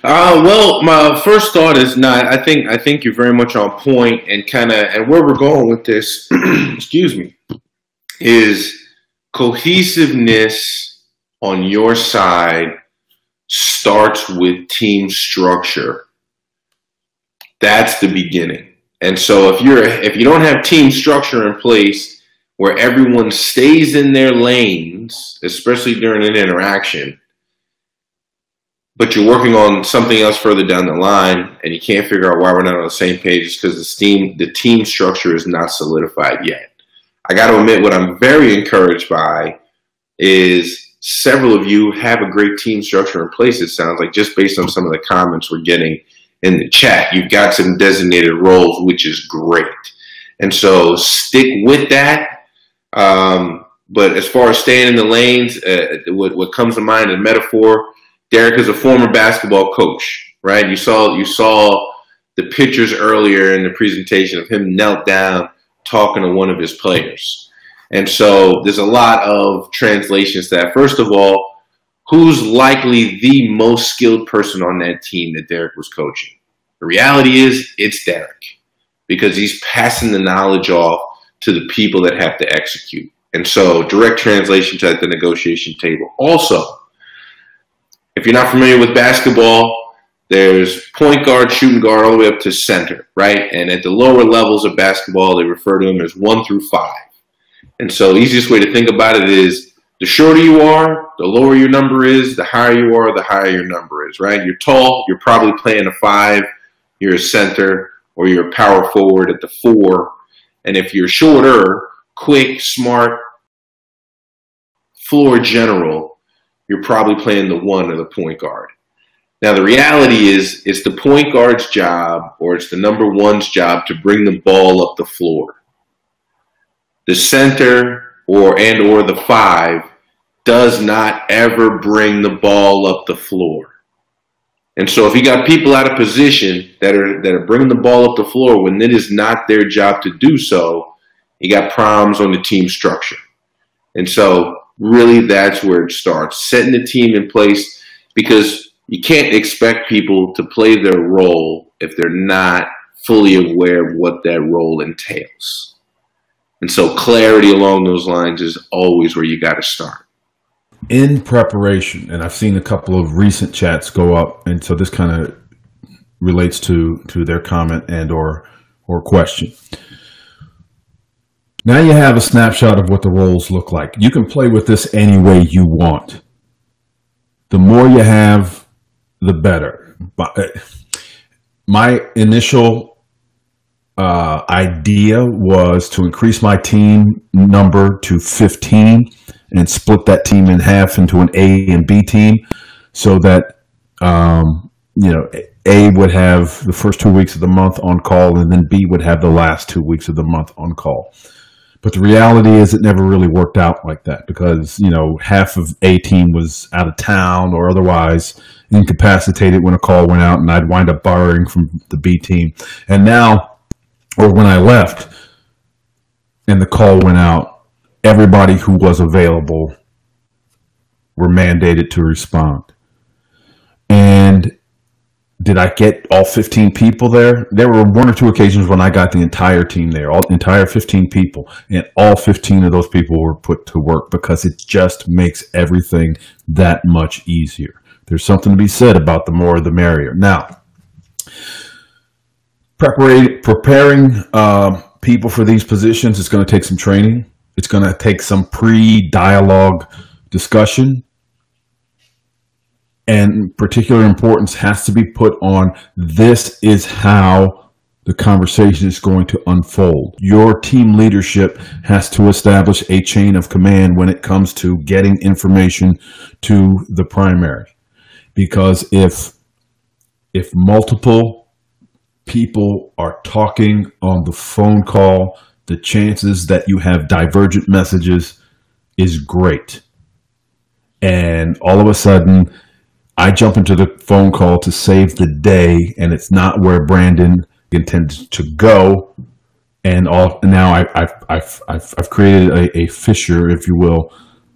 Well, my first thought is not. I think you're very much on point, and where we're going with this, excuse me, is cohesiveness on your side starts with team structure. That's the beginning. And so if you don't have team structure in place where everyone stays in their lanes, especially during an interaction, but you're working on something else further down the line and you can't figure out why we're not on the same page, it's because the team structure is not solidified yet. I got to admit, what I'm very encouraged by is several of you have a great team structure in place, it sounds like, just based on some of the comments we're getting in the chat. You've got some designated roles, which is great. And so stick with that. But as far as staying in the lanes, what comes to mind in metaphor, Derek is a former basketball coach, right? You saw the pictures earlier in the presentation of him knelt down talking to one of his players. And so there's a lot of translations to that. First of all, who's likely the most skilled person on that team that Derek was coaching? The reality is it's Derek, because he's passing the knowledge off to the people that have to execute. And so direct translation to the negotiation table. Also, if you're not familiar with basketball, there's point guard, shooting guard, all the way up to center, right? And at the lower levels of basketball, they refer to them as 1 through 5. And so the easiest way to think about it is the shorter you are, the lower your number is, the higher you are, the higher your number is, right? You're tall, you're probably playing a 5, you're a center, or you're a power forward at the 4. And if you're shorter, quick, smart, floor general, you're probably playing the 1 or the point guard. Now, the reality is it's the point guard's job, or it's the number 1's job, to bring the ball up the floor. The center or the 5 does not ever bring the ball up the floor. And so if you got people out of position that are bringing the ball up the floor when it is not their job to do so, you got problems on the team structure. And so really that's where it starts, setting the team in place, because you can't expect people to play their role if they're not fully aware of what that role entails. And so clarity along those lines is always where you got to start. In preparation, and I've seen a couple of recent chats go up, and so this kind of relates to their comment and or question. Now you have a snapshot of what the roles look like. You can play with this any way you want. The more you have, the better. My initial idea was to increase my team number to 15 and split that team in half into an A and B team, so that A would have the first 2 weeks of the month on call, and then B would have the last 2 weeks of the month on call. But the reality is it never really worked out like that, because half of A team was out of town or otherwise incapacitated when a call went out, and I'd wind up borrowing from the B team. And now, or when I left and the call went out, everybody who was available were mandated to respond. And did I get all 15 people there? There were 1 or 2 occasions when I got the entire team there, entire 15 people, and all 15 of those people were put to work, because it just makes everything that much easier. There's something to be said about the more the merrier. Now, preparing people for these positions is going to take some training. It's going to take some pre-dialogue discussion, and particular importance has to be put on this is how the conversation is going to unfold. Your team leadership has to establish a chain of command when it comes to getting information to the primary, because if multiple people are talking on the phone call, the chances that you have divergent messages is great. And all of a sudden, I jump into the phone call to save the day, and it's not where Brandon intended to go. And now I've created a fissure, if you will,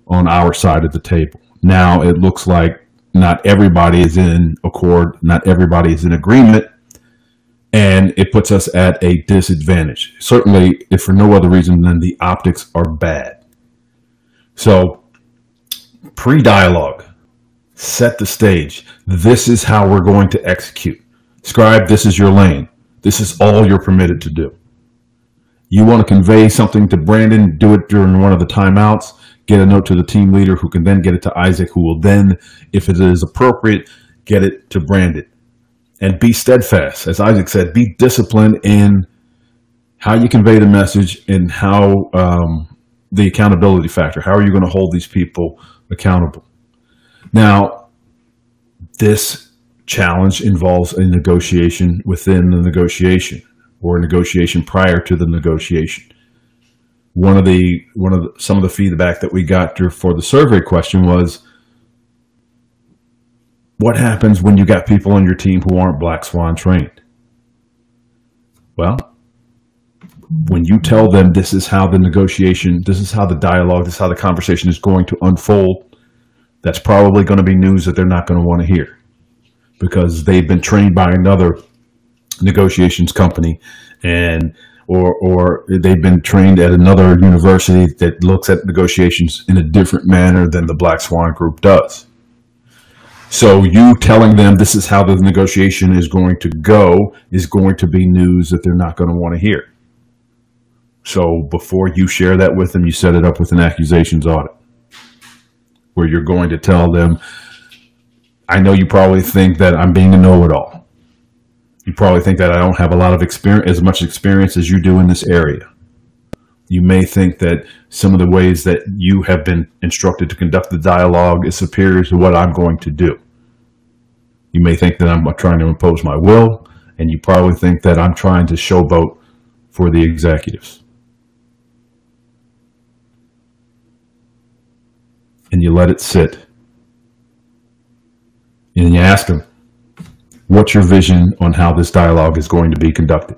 on our side of the table. Now it looks like not everybody is in accord, not everybody is in agreement, and it puts us at a disadvantage. Certainly, if for no other reason than the optics are bad. So, pre-dialogue, set the stage. This is how we're going to execute. Scribe, this is your lane. This is all you're permitted to do. You want to convey something to Brandon, do it during one of the timeouts, get a note to the team leader, who can then get it to Isaac, who will then, if it is appropriate, get it to Brandon. And be steadfast. As Isaac said, be disciplined in how you convey the message and how the accountability factor. How are you going to hold these people accountable? Now, this challenge involves a negotiation within the negotiation, or a negotiation prior to the negotiation. Some of the feedback that we got for the survey question was, what happens when you got people on your team who aren't Black Swan trained? Well, when you tell them this is how the negotiation, this is how the dialogue, this is how the conversation is going to unfold, that's probably going to be news that they're not going to want to hear, because they've been trained by another negotiations company, and or they've been trained at another university that looks at negotiations in a different manner than the Black Swan Group does. So you telling them this is how the negotiation is going to go is going to be news that they're not going to want to hear. So before you share that with them, you set it up with an accusations audit, where you're going to tell them, I know you probably think that I'm being a know-it-all. You probably think that I don't have a lot of experience, as much experience as you do in this area. You may think that some of the ways that you have been instructed to conduct the dialogue is superior to what I'm going to do. You may think that I'm trying to impose my will, and you probably think that I'm trying to showboat for the executives. And you let it sit. And you ask them, what's your vision on how this dialogue is going to be conducted?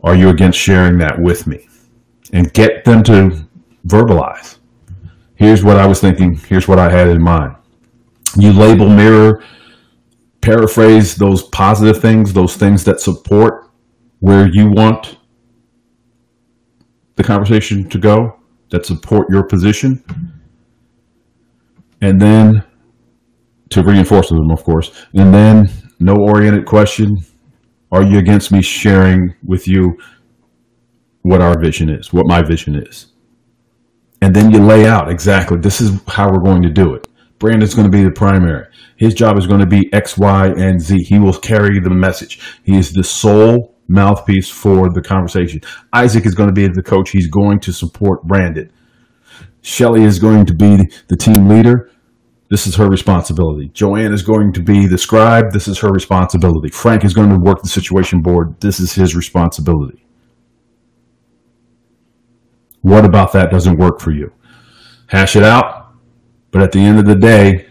Are you against sharing that with me? And get them to verbalize. Here's what I was thinking. Here's what I had in mind. You label, mirror, paraphrase those positive things, those things that support where you want the conversation to go, that support your position. And then, to reinforce them, of course, and then no oriented question. Are you against me sharing with you what our vision is, what my vision is? And then you lay out exactly, this is how we're going to do it. Brandon's going to be the primary. His job is going to be X, Y, and Z. He will carry the message. He is the sole mouthpiece for the conversation. Isaac is going to be the coach. He's going to support Brandon. Shelly is going to be the team leader. This is her responsibility. Joanne is going to be the scribe. This is her responsibility. Frank is going to work the situation board. This is his responsibility. What about that doesn't work for you? Hash it out. But at the end of the day,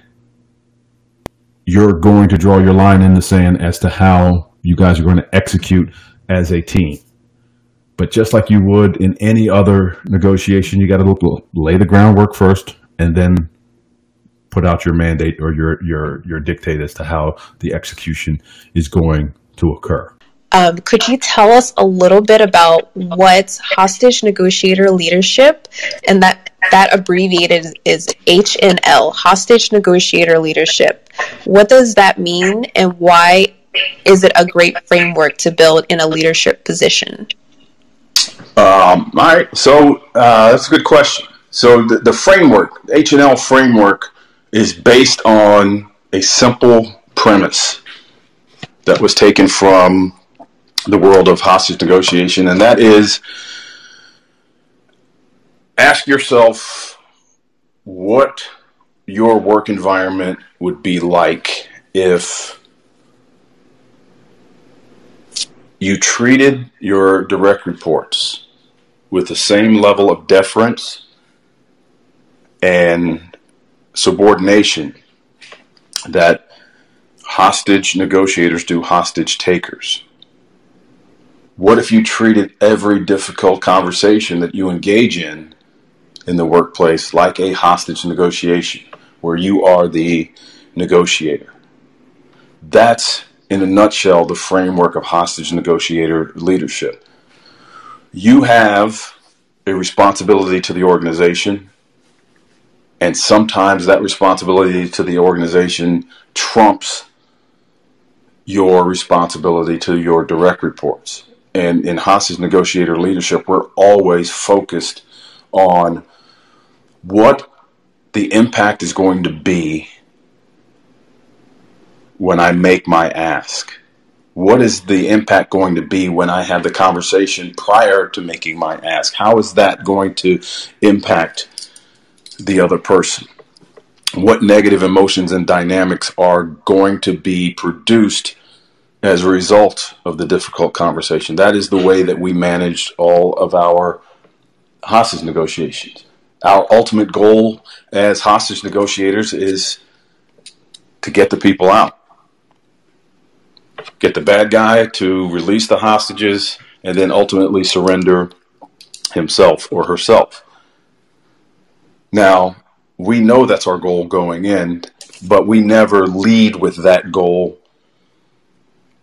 you're going to draw your line in the sand as to how you guys are going to execute as a team. But just like you would in any other negotiation, you got to lay the groundwork first, and then put out your mandate or your dictate as to how the execution is going to occur. Could you tell us a little bit about what hostage negotiator leadership, and that abbreviated is HNL, hostage negotiator leadership? What does that mean, and why is it a great framework to build in a leadership position? All right, so that's a good question. So the framework, the HNL framework, is based on a simple premise that was taken from the world of hostage negotiation, and that is, ask yourself what your work environment would be like if you treated your direct reports with the same level of deference and subordination that hostage negotiators do hostage takers. What if you treated every difficult conversation that you engage in the workplace like a hostage negotiation, where you are the negotiator? That's, in a nutshell, the framework of hostage negotiator leadership. You have a responsibility to the organization, and sometimes that responsibility to the organization trumps your responsibility to your direct reports. And in hostage negotiator leadership, we're always focused on what the impact is going to be when I make my ask. What is the impact going to be when I have the conversation prior to making my ask? How is that going to impact the other person? What negative emotions and dynamics are going to be produced as a result of the difficult conversation? That is the way that we manage all of our hostage negotiations. Our ultimate goal as hostage negotiators is to get the people out. get the bad guy to release the hostages and then ultimately surrender himself or herself. Now, we know that's our goal going in, but we never lead with that goal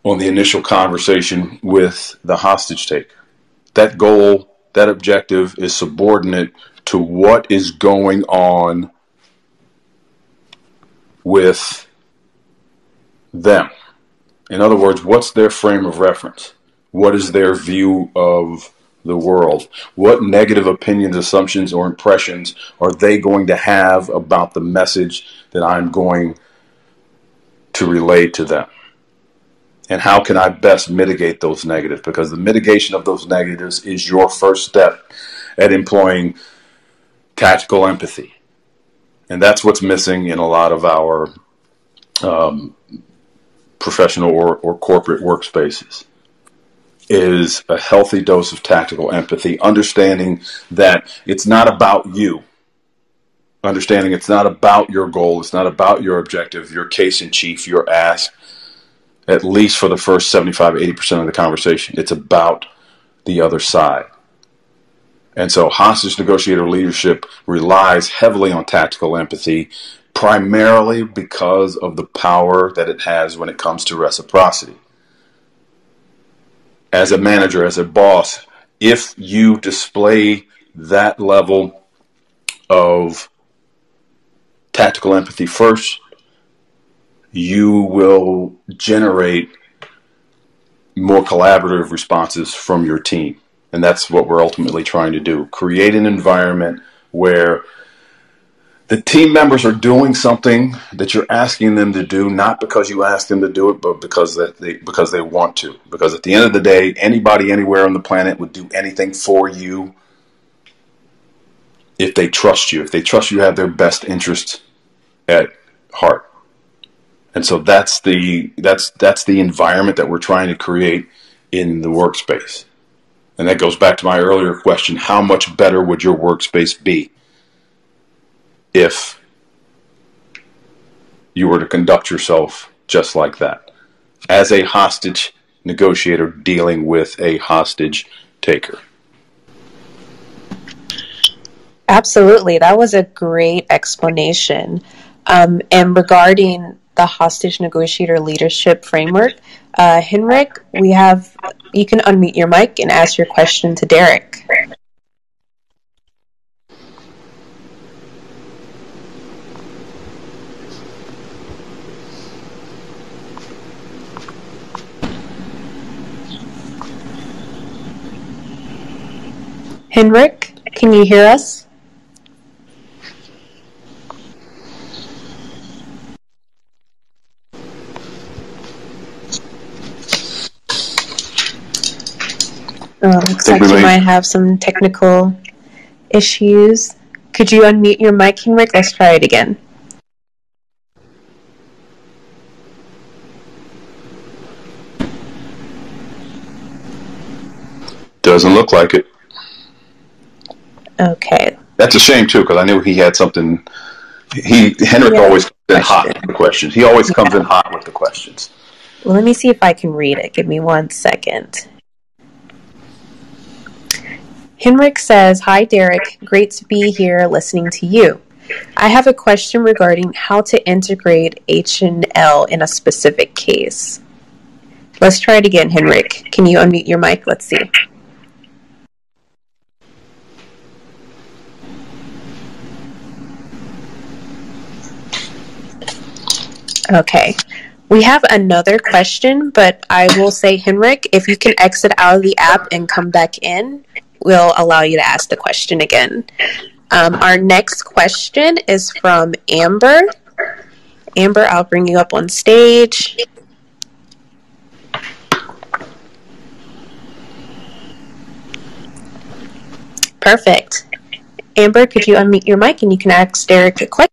on the initial conversation with the hostage taker. That goal, that objective is subordinate to what is going on with them. In other words, what's their frame of reference? What is their view of the world? What negative opinions, assumptions, or impressions are they going to have about the message that I'm going to relay to them? And how can I best mitigate those negatives? Because the mitigation of those negatives is your first step at employing tactical empathy. And that's what's missing in a lot of our professional or corporate workspaces, is a healthy dose of tactical empathy, understanding that it's not about you, understanding it's not about your goal, it's not about your objective, your case in chief, your ask, at least for the first 75-80% of the conversation. It's about the other side. And so hostage negotiator leadership relies heavily on tactical empathy, primarily because of the power that it has when it comes to reciprocity. As a manager, as a boss, if you display that level of tactical empathy first, you will generate more collaborative responses from your team. And that's what we're ultimately trying to do. Create an environment where the team members are doing something that you're asking them to do, not because you ask them to do it, but because they want to. Because at the end of the day, anybody anywhere on the planet would do anything for you if they trust you. If they trust you have their best interests at heart. And so that's the environment that we're trying to create in the workspace. And that goes back to my earlier question: how much better would your workspace be if you were to conduct yourself just like that, as a hostage negotiator dealing with a hostage taker? Absolutely. That was a great explanation. And regarding the hostage negotiator leadership framework, Henrik, you can unmute your mic and ask your question to Derek. Henrik, can you hear us? Looks like you might have some technical issues. Could you unmute your mic, Henrik? Let's try it again. Doesn't look like it. Okay. That's a shame too, because I knew he had something. Henrik always comes in hot with the questions. He always comes in hot with the questions. Well, let me see if I can read it. Give me 1 second. Henrik says, "Hi, Derek. Great to be here listening to you. I have a question regarding how to integrate H&L in a specific case." Let's try it again, Henrik. Can you unmute your mic? Let's see. Okay. We have another question, but I will say, Henrik, if you can exit out of the app and come back in, we'll allow you to ask the question again. Our next question is from Amber. Amber, I'll bring you up on stage. Perfect. Amber, could you unmute your mic and you can ask Derek a question?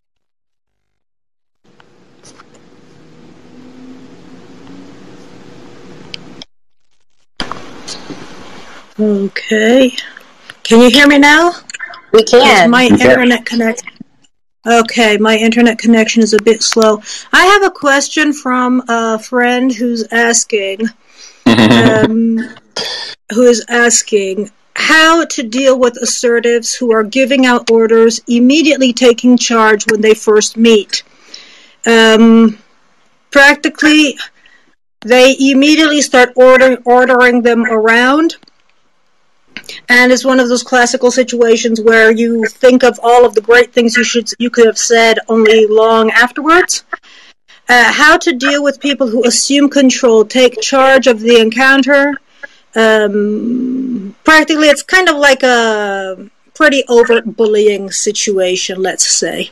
Okay. Can you hear me now? We can. Is my internet connection? Okay, my internet connection is a bit slow. I have a question from a friend who's asking, how to deal with assertives who are giving out orders, immediately taking charge when they first meet. Practically, they immediately start ordering them around. And it's one of those classical situations where you think of all of the great things you could have said only long afterwards. How to deal with people who assume control, take charge of the encounter. Practically, it's kind of like a pretty overt bullying situation, let's say.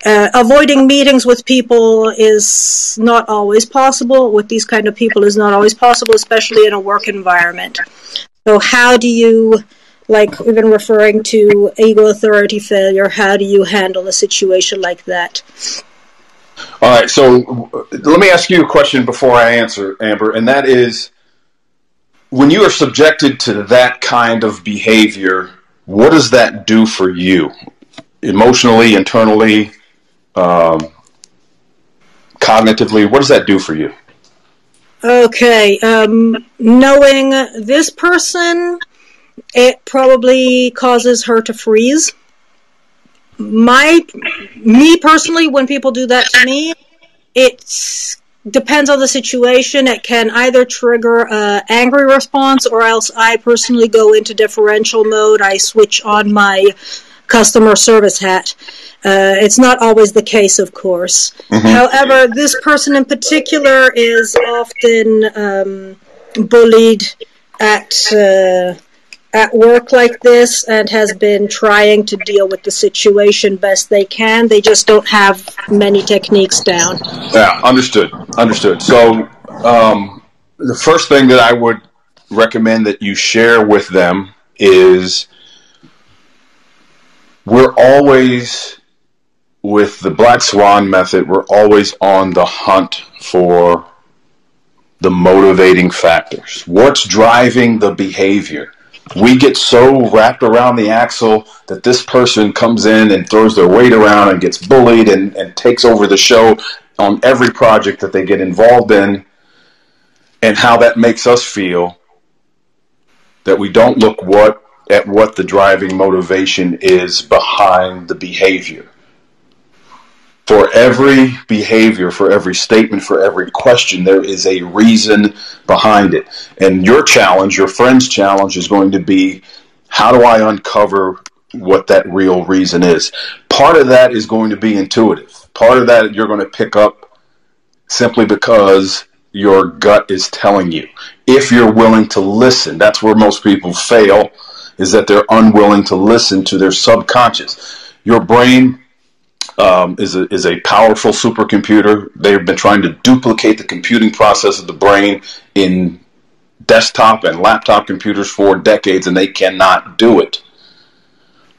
Avoiding meetings with people is not always possible. With these kind of people is not always possible, especially in a work environment. So how do you, like we've been referring to ego authority failure, how do you handle a situation like that? All right, so let me ask you a question before I answer, Amber, and that is, when you are subjected to that kind of behavior, what does that do for you? Emotionally, internally, cognitively, what does that do for you? Okay, knowing this person, it probably causes her to freeze. Me personally, when people do that to me, it depends on the situation. It can either trigger an angry response, or else I personally go into deferential mode. I switch on my customer service hat. It's not always the case, of course. Mm-hmm. However, this person in particular is often bullied at work like this, and has been trying to deal with the situation best they can. They just don't have many techniques down. Yeah, understood. So the first thing that I would recommend that you share with them is, we're always, with the Black Swan method, we're always on the hunt for the motivating factors. What's driving the behavior? We get so wrapped around the axle that this person comes in and throws their weight around and gets bullied and takes over the show on every project that they get involved in, and how that makes us feel, that we don't look at what the driving motivation is behind the behavior. For every behavior, for every statement, for every question, there is a reason behind it. And your challenge, your friend's challenge, is going to be, how do I uncover what that real reason is? Part of that is going to be intuitive. Part of that you're going to pick up simply because your gut is telling you. If you're willing to listen, that's where most people fail, is that they're unwilling to listen to their subconscious. Your brain is a powerful supercomputer. They've been trying to duplicate the computing process of the brain in desktop and laptop computers for decades, and they cannot do it.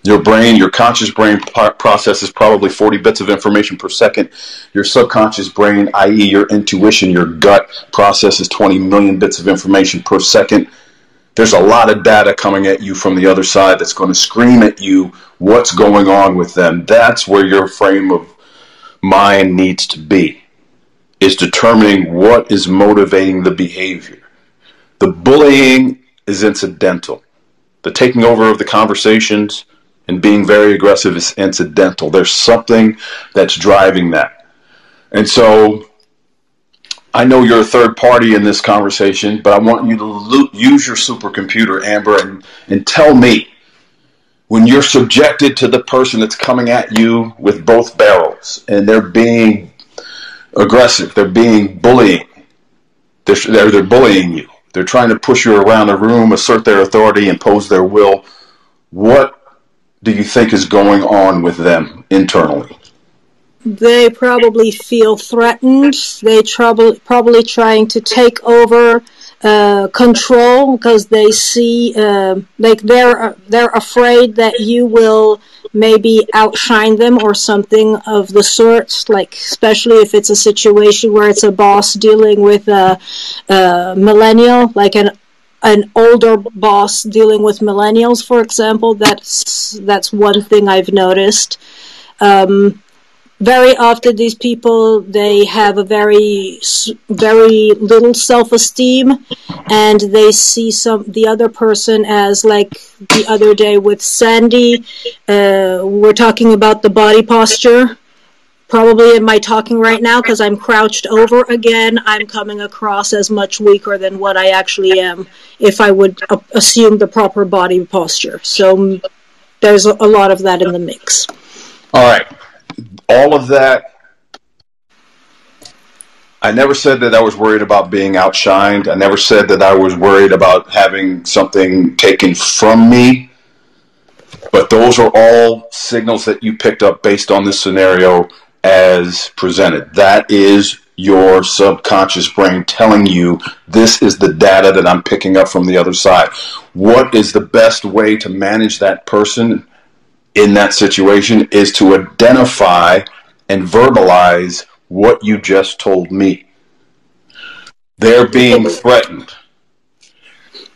Your brain, your conscious brain processes probably 40 bits of information per second. Your subconscious brain, i.e. your intuition, your gut, processes 20 million bits of information per second. There's a lot of data coming at you from the other side that's going to scream at you what's going on with them. That's where your frame of mind needs to be, is determining what is motivating the behavior. The bullying is incidental. The taking over of the conversations and being very aggressive is incidental. There's something that's driving that. And so, I know you're a third party in this conversation, but I want you to use your supercomputer, Amber, and tell me, when you're subjected to the person that's coming at you with both barrels, and they're being aggressive, they're being bullying, they're bullying you, they're trying to push you around the room, assert their authority, impose their will, what do you think is going on with them internally? They probably feel threatened. They probably trying to take over control, because they see like they're afraid that you will maybe outshine them or something of the sort. Like, especially if it's a situation where it's a boss dealing with a millennial, like an older boss dealing with millennials, for example. That's one thing I've noticed. Very often these people, they have a very little self-esteem, and they see the other person as, like the other day with Sandy, we're talking about the body posture. Probably am I talking right now because I'm crouched over again, I'm coming across as much weaker than what I actually am if I would assume the proper body posture. So there's a lot of that in the mix. All right. All of that, I never said that I was worried about being outshined. I never said that I was worried about having something taken from me. But those are all signals that you picked up based on this scenario as presented. That is your subconscious brain telling you this is the data that I'm picking up from the other side. What is the best way to manage that person in that situation is to identify and verbalize what you just told me. They're being threatened.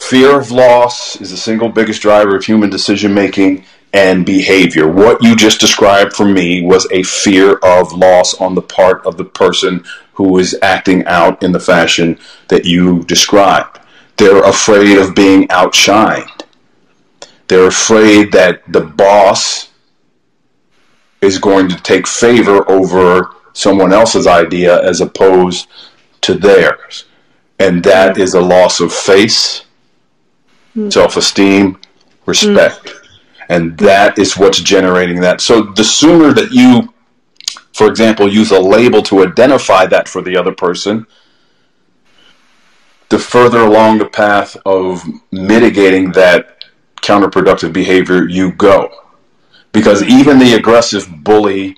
Fear of loss is the single biggest driver of human decision making and behavior. What you just described for me was a fear of loss on the part of the person who is acting out in the fashion that you described. They're afraid of being outshined. They're afraid that the boss is going to take favor over someone else's idea as opposed to theirs. And that is a loss of face, self-esteem, respect. And that is what's generating that. So the sooner that you, for example, use a label to identify that for the other person, the further along the path of mitigating that counterproductive behavior you go. Because even the aggressive bully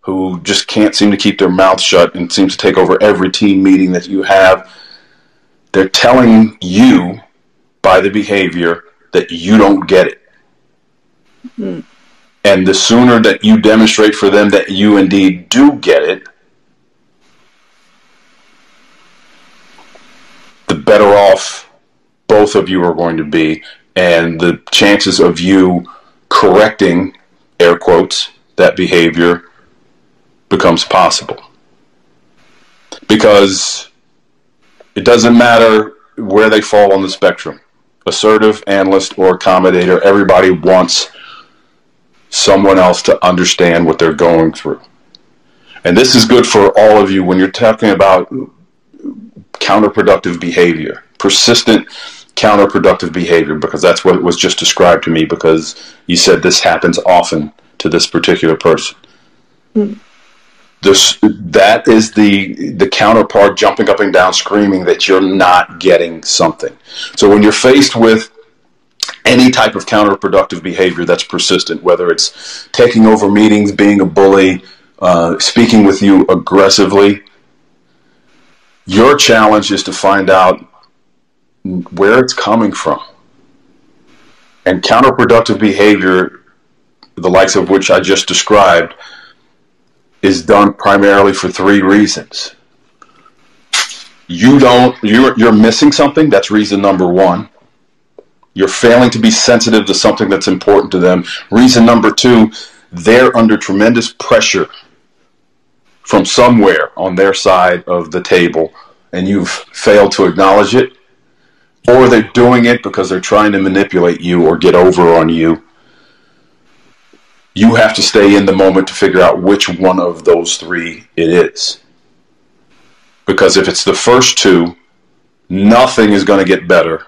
who just can't seem to keep their mouth shut and seems to take over every team meeting that you have, they're telling you by the behavior that you don't get it. And the sooner that you demonstrate for them that you indeed do get it, the better off both of you are going to be, and the chances of you correcting, air quotes, that behavior becomes possible. Because it doesn't matter where they fall on the spectrum, assertive, analyst, or accommodator, everybody wants someone else to understand what they're going through. And this is good for all of you when you're talking about counterproductive behavior, persistent counterproductive behavior, because that's what was just described to me, because you said this happens often to this particular person. That is the counterpart jumping up and down screaming that you're not getting something. So when you're faced with any type of counterproductive behavior that's persistent, whether it's taking over meetings, being a bully, speaking with you aggressively, your challenge is to find out where it's coming from. And counterproductive behavior, the likes of which I just described, is done primarily for three reasons. You're missing something, that's reason number one. You're failing to be sensitive to something that's important to them. Reason number two, they're under tremendous pressure from somewhere on their side of the table, and you've failed to acknowledge it. Or they're doing it because they're trying to manipulate you or get over on you. You have to stay in the moment to figure out which one of those three it is. Because if it's the first two, nothing is going to get better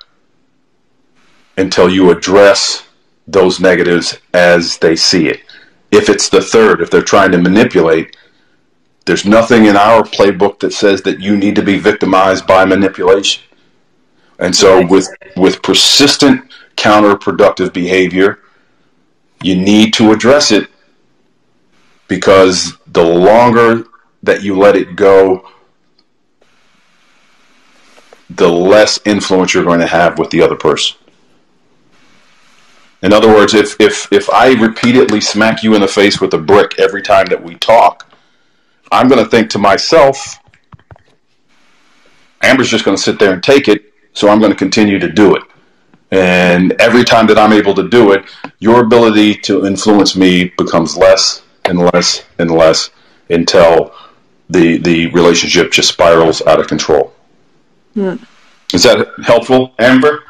until you address those negatives as they see it. If it's the third, if they're trying to manipulate, there's nothing in our playbook that says that you need to be victimized by manipulation. And so with persistent counterproductive behavior, you need to address it, because the longer that you let it go, the less influence you're going to have with the other person. In other words, if I repeatedly smack you in the face with a brick every time that we talk, I'm going to think to myself, Amber's just going to sit there and take it, so I'm going to continue to do it. And every time that I'm able to do it, your ability to influence me becomes less and less and less until the relationship just spirals out of control. Is that helpful, Amber?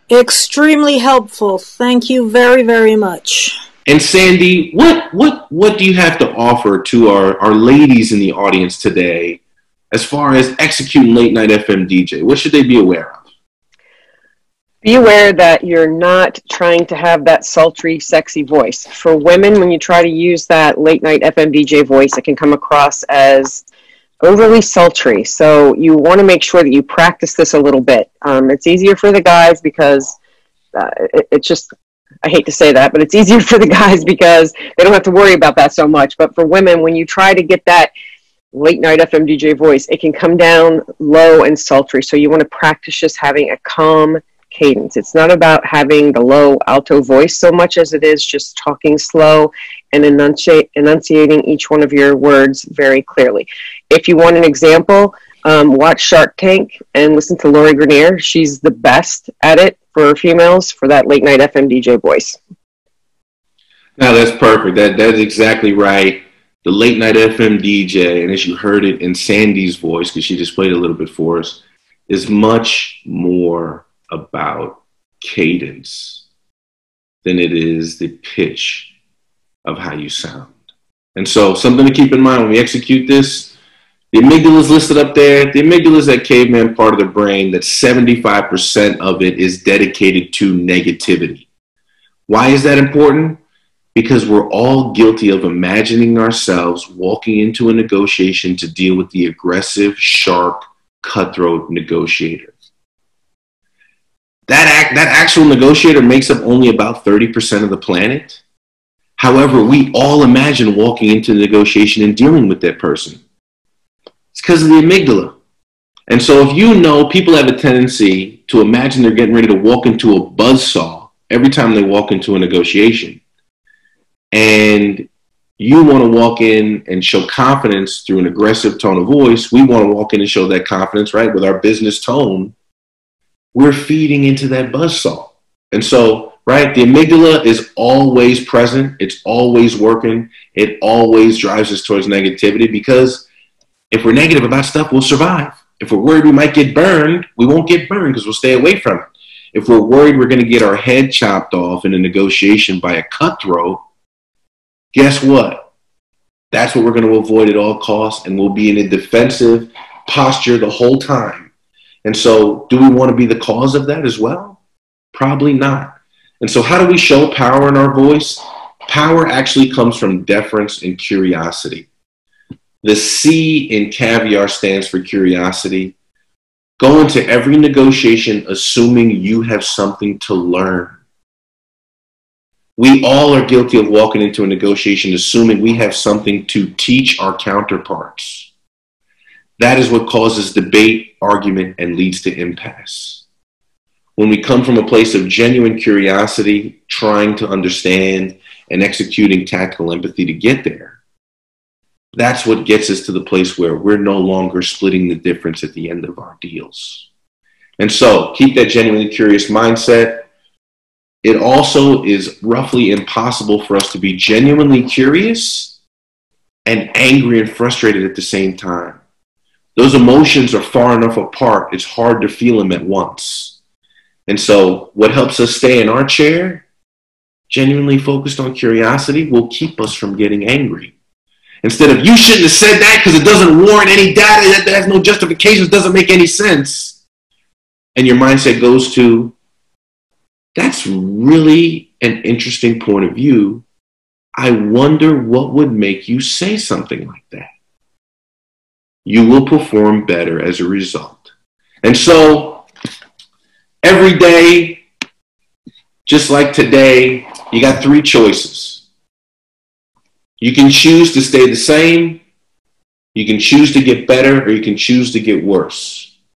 Extremely helpful. Thank you very, very much. And Sandy, what do you have to offer to our ladies in the audience today as far as executing late night FM DJ? What should they be aware of? Be aware that you're not trying to have that sultry, sexy voice. For women, when you try to use that late night FM DJ voice, it can come across as overly sultry. So you want to make sure that you practice this a little bit. It's easier for the guys because it's just, I hate to say that, but it's easier for the guys because they don't have to worry about that so much. But for women, when you try to get that late night FM DJ voice, it can come down low and sultry. So you want to practice just having a calm cadence. It's not about having the low alto voice so much as it is just talking slow and enunciating each one of your words very clearly. If you want an example, watch Shark Tank and listen to Lori Grenier. She's the best at it for females for that late night FM DJ voice. No, that's perfect. That's exactly right. The late night FM DJ, and as you heard it in Sandy's voice, because she just played a little bit for us, is much more about cadence than it is the pitch of how you sound. And so something to keep in mind when we execute this, the amygdala is listed up there. The amygdala is that caveman part of the brain that 75% of it is dedicated to negativity. Why is that important? Because we're all guilty of imagining ourselves walking into a negotiation to deal with the aggressive, sharp, cutthroat negotiator. That actual negotiator makes up only about 30% of the planet. However, we all imagine walking into the negotiation and dealing with that person. It's because of the amygdala. And so if you know people have a tendency to imagine they're getting ready to walk into a buzzsaw every time they walk into a negotiation, and you want to walk in and show confidence through an aggressive tone of voice, we want to walk in and show that confidence, right, with our business tone, we're feeding into that buzzsaw. And so, right, the amygdala is always present. It's always working. It always drives us towards negativity because if we're negative about stuff, we'll survive. If we're worried we might get burned, we won't get burned because we'll stay away from it. If we're worried we're going to get our head chopped off in a negotiation by a cutthroat, guess what? That's what we're going to avoid at all costs, and we'll be in a defensive posture the whole time. And so do we want to be the cause of that as well? Probably not. And so how do we show power in our voice? Power actually comes from deference and curiosity. The C in caviar stands for curiosity. Go into every negotiation assuming you have something to learn. We all are guilty of walking into a negotiation assuming we have something to teach our counterparts. That is what causes debate, argument, and leads to impasse. When we come from a place of genuine curiosity, trying to understand and executing tactical empathy to get there, that's what gets us to the place where we're no longer splitting the difference at the end of our deals. And so keep that genuinely curious mindset. It also is roughly impossible for us to be genuinely curious and angry and frustrated at the same time. Those emotions are far enough apart, it's hard to feel them at once. And so what helps us stay in our chair, genuinely focused on curiosity, will keep us from getting angry. Instead of, you shouldn't have said that because it doesn't warrant any data, that has no justifications, doesn't make any sense. And your mindset goes to, that's really an interesting point of view. I wonder what would make you say something like that. You will perform better as a result. And so every day, just like today, you got three choices. You can choose to stay the same, you can choose to get better, or you can choose to get worse.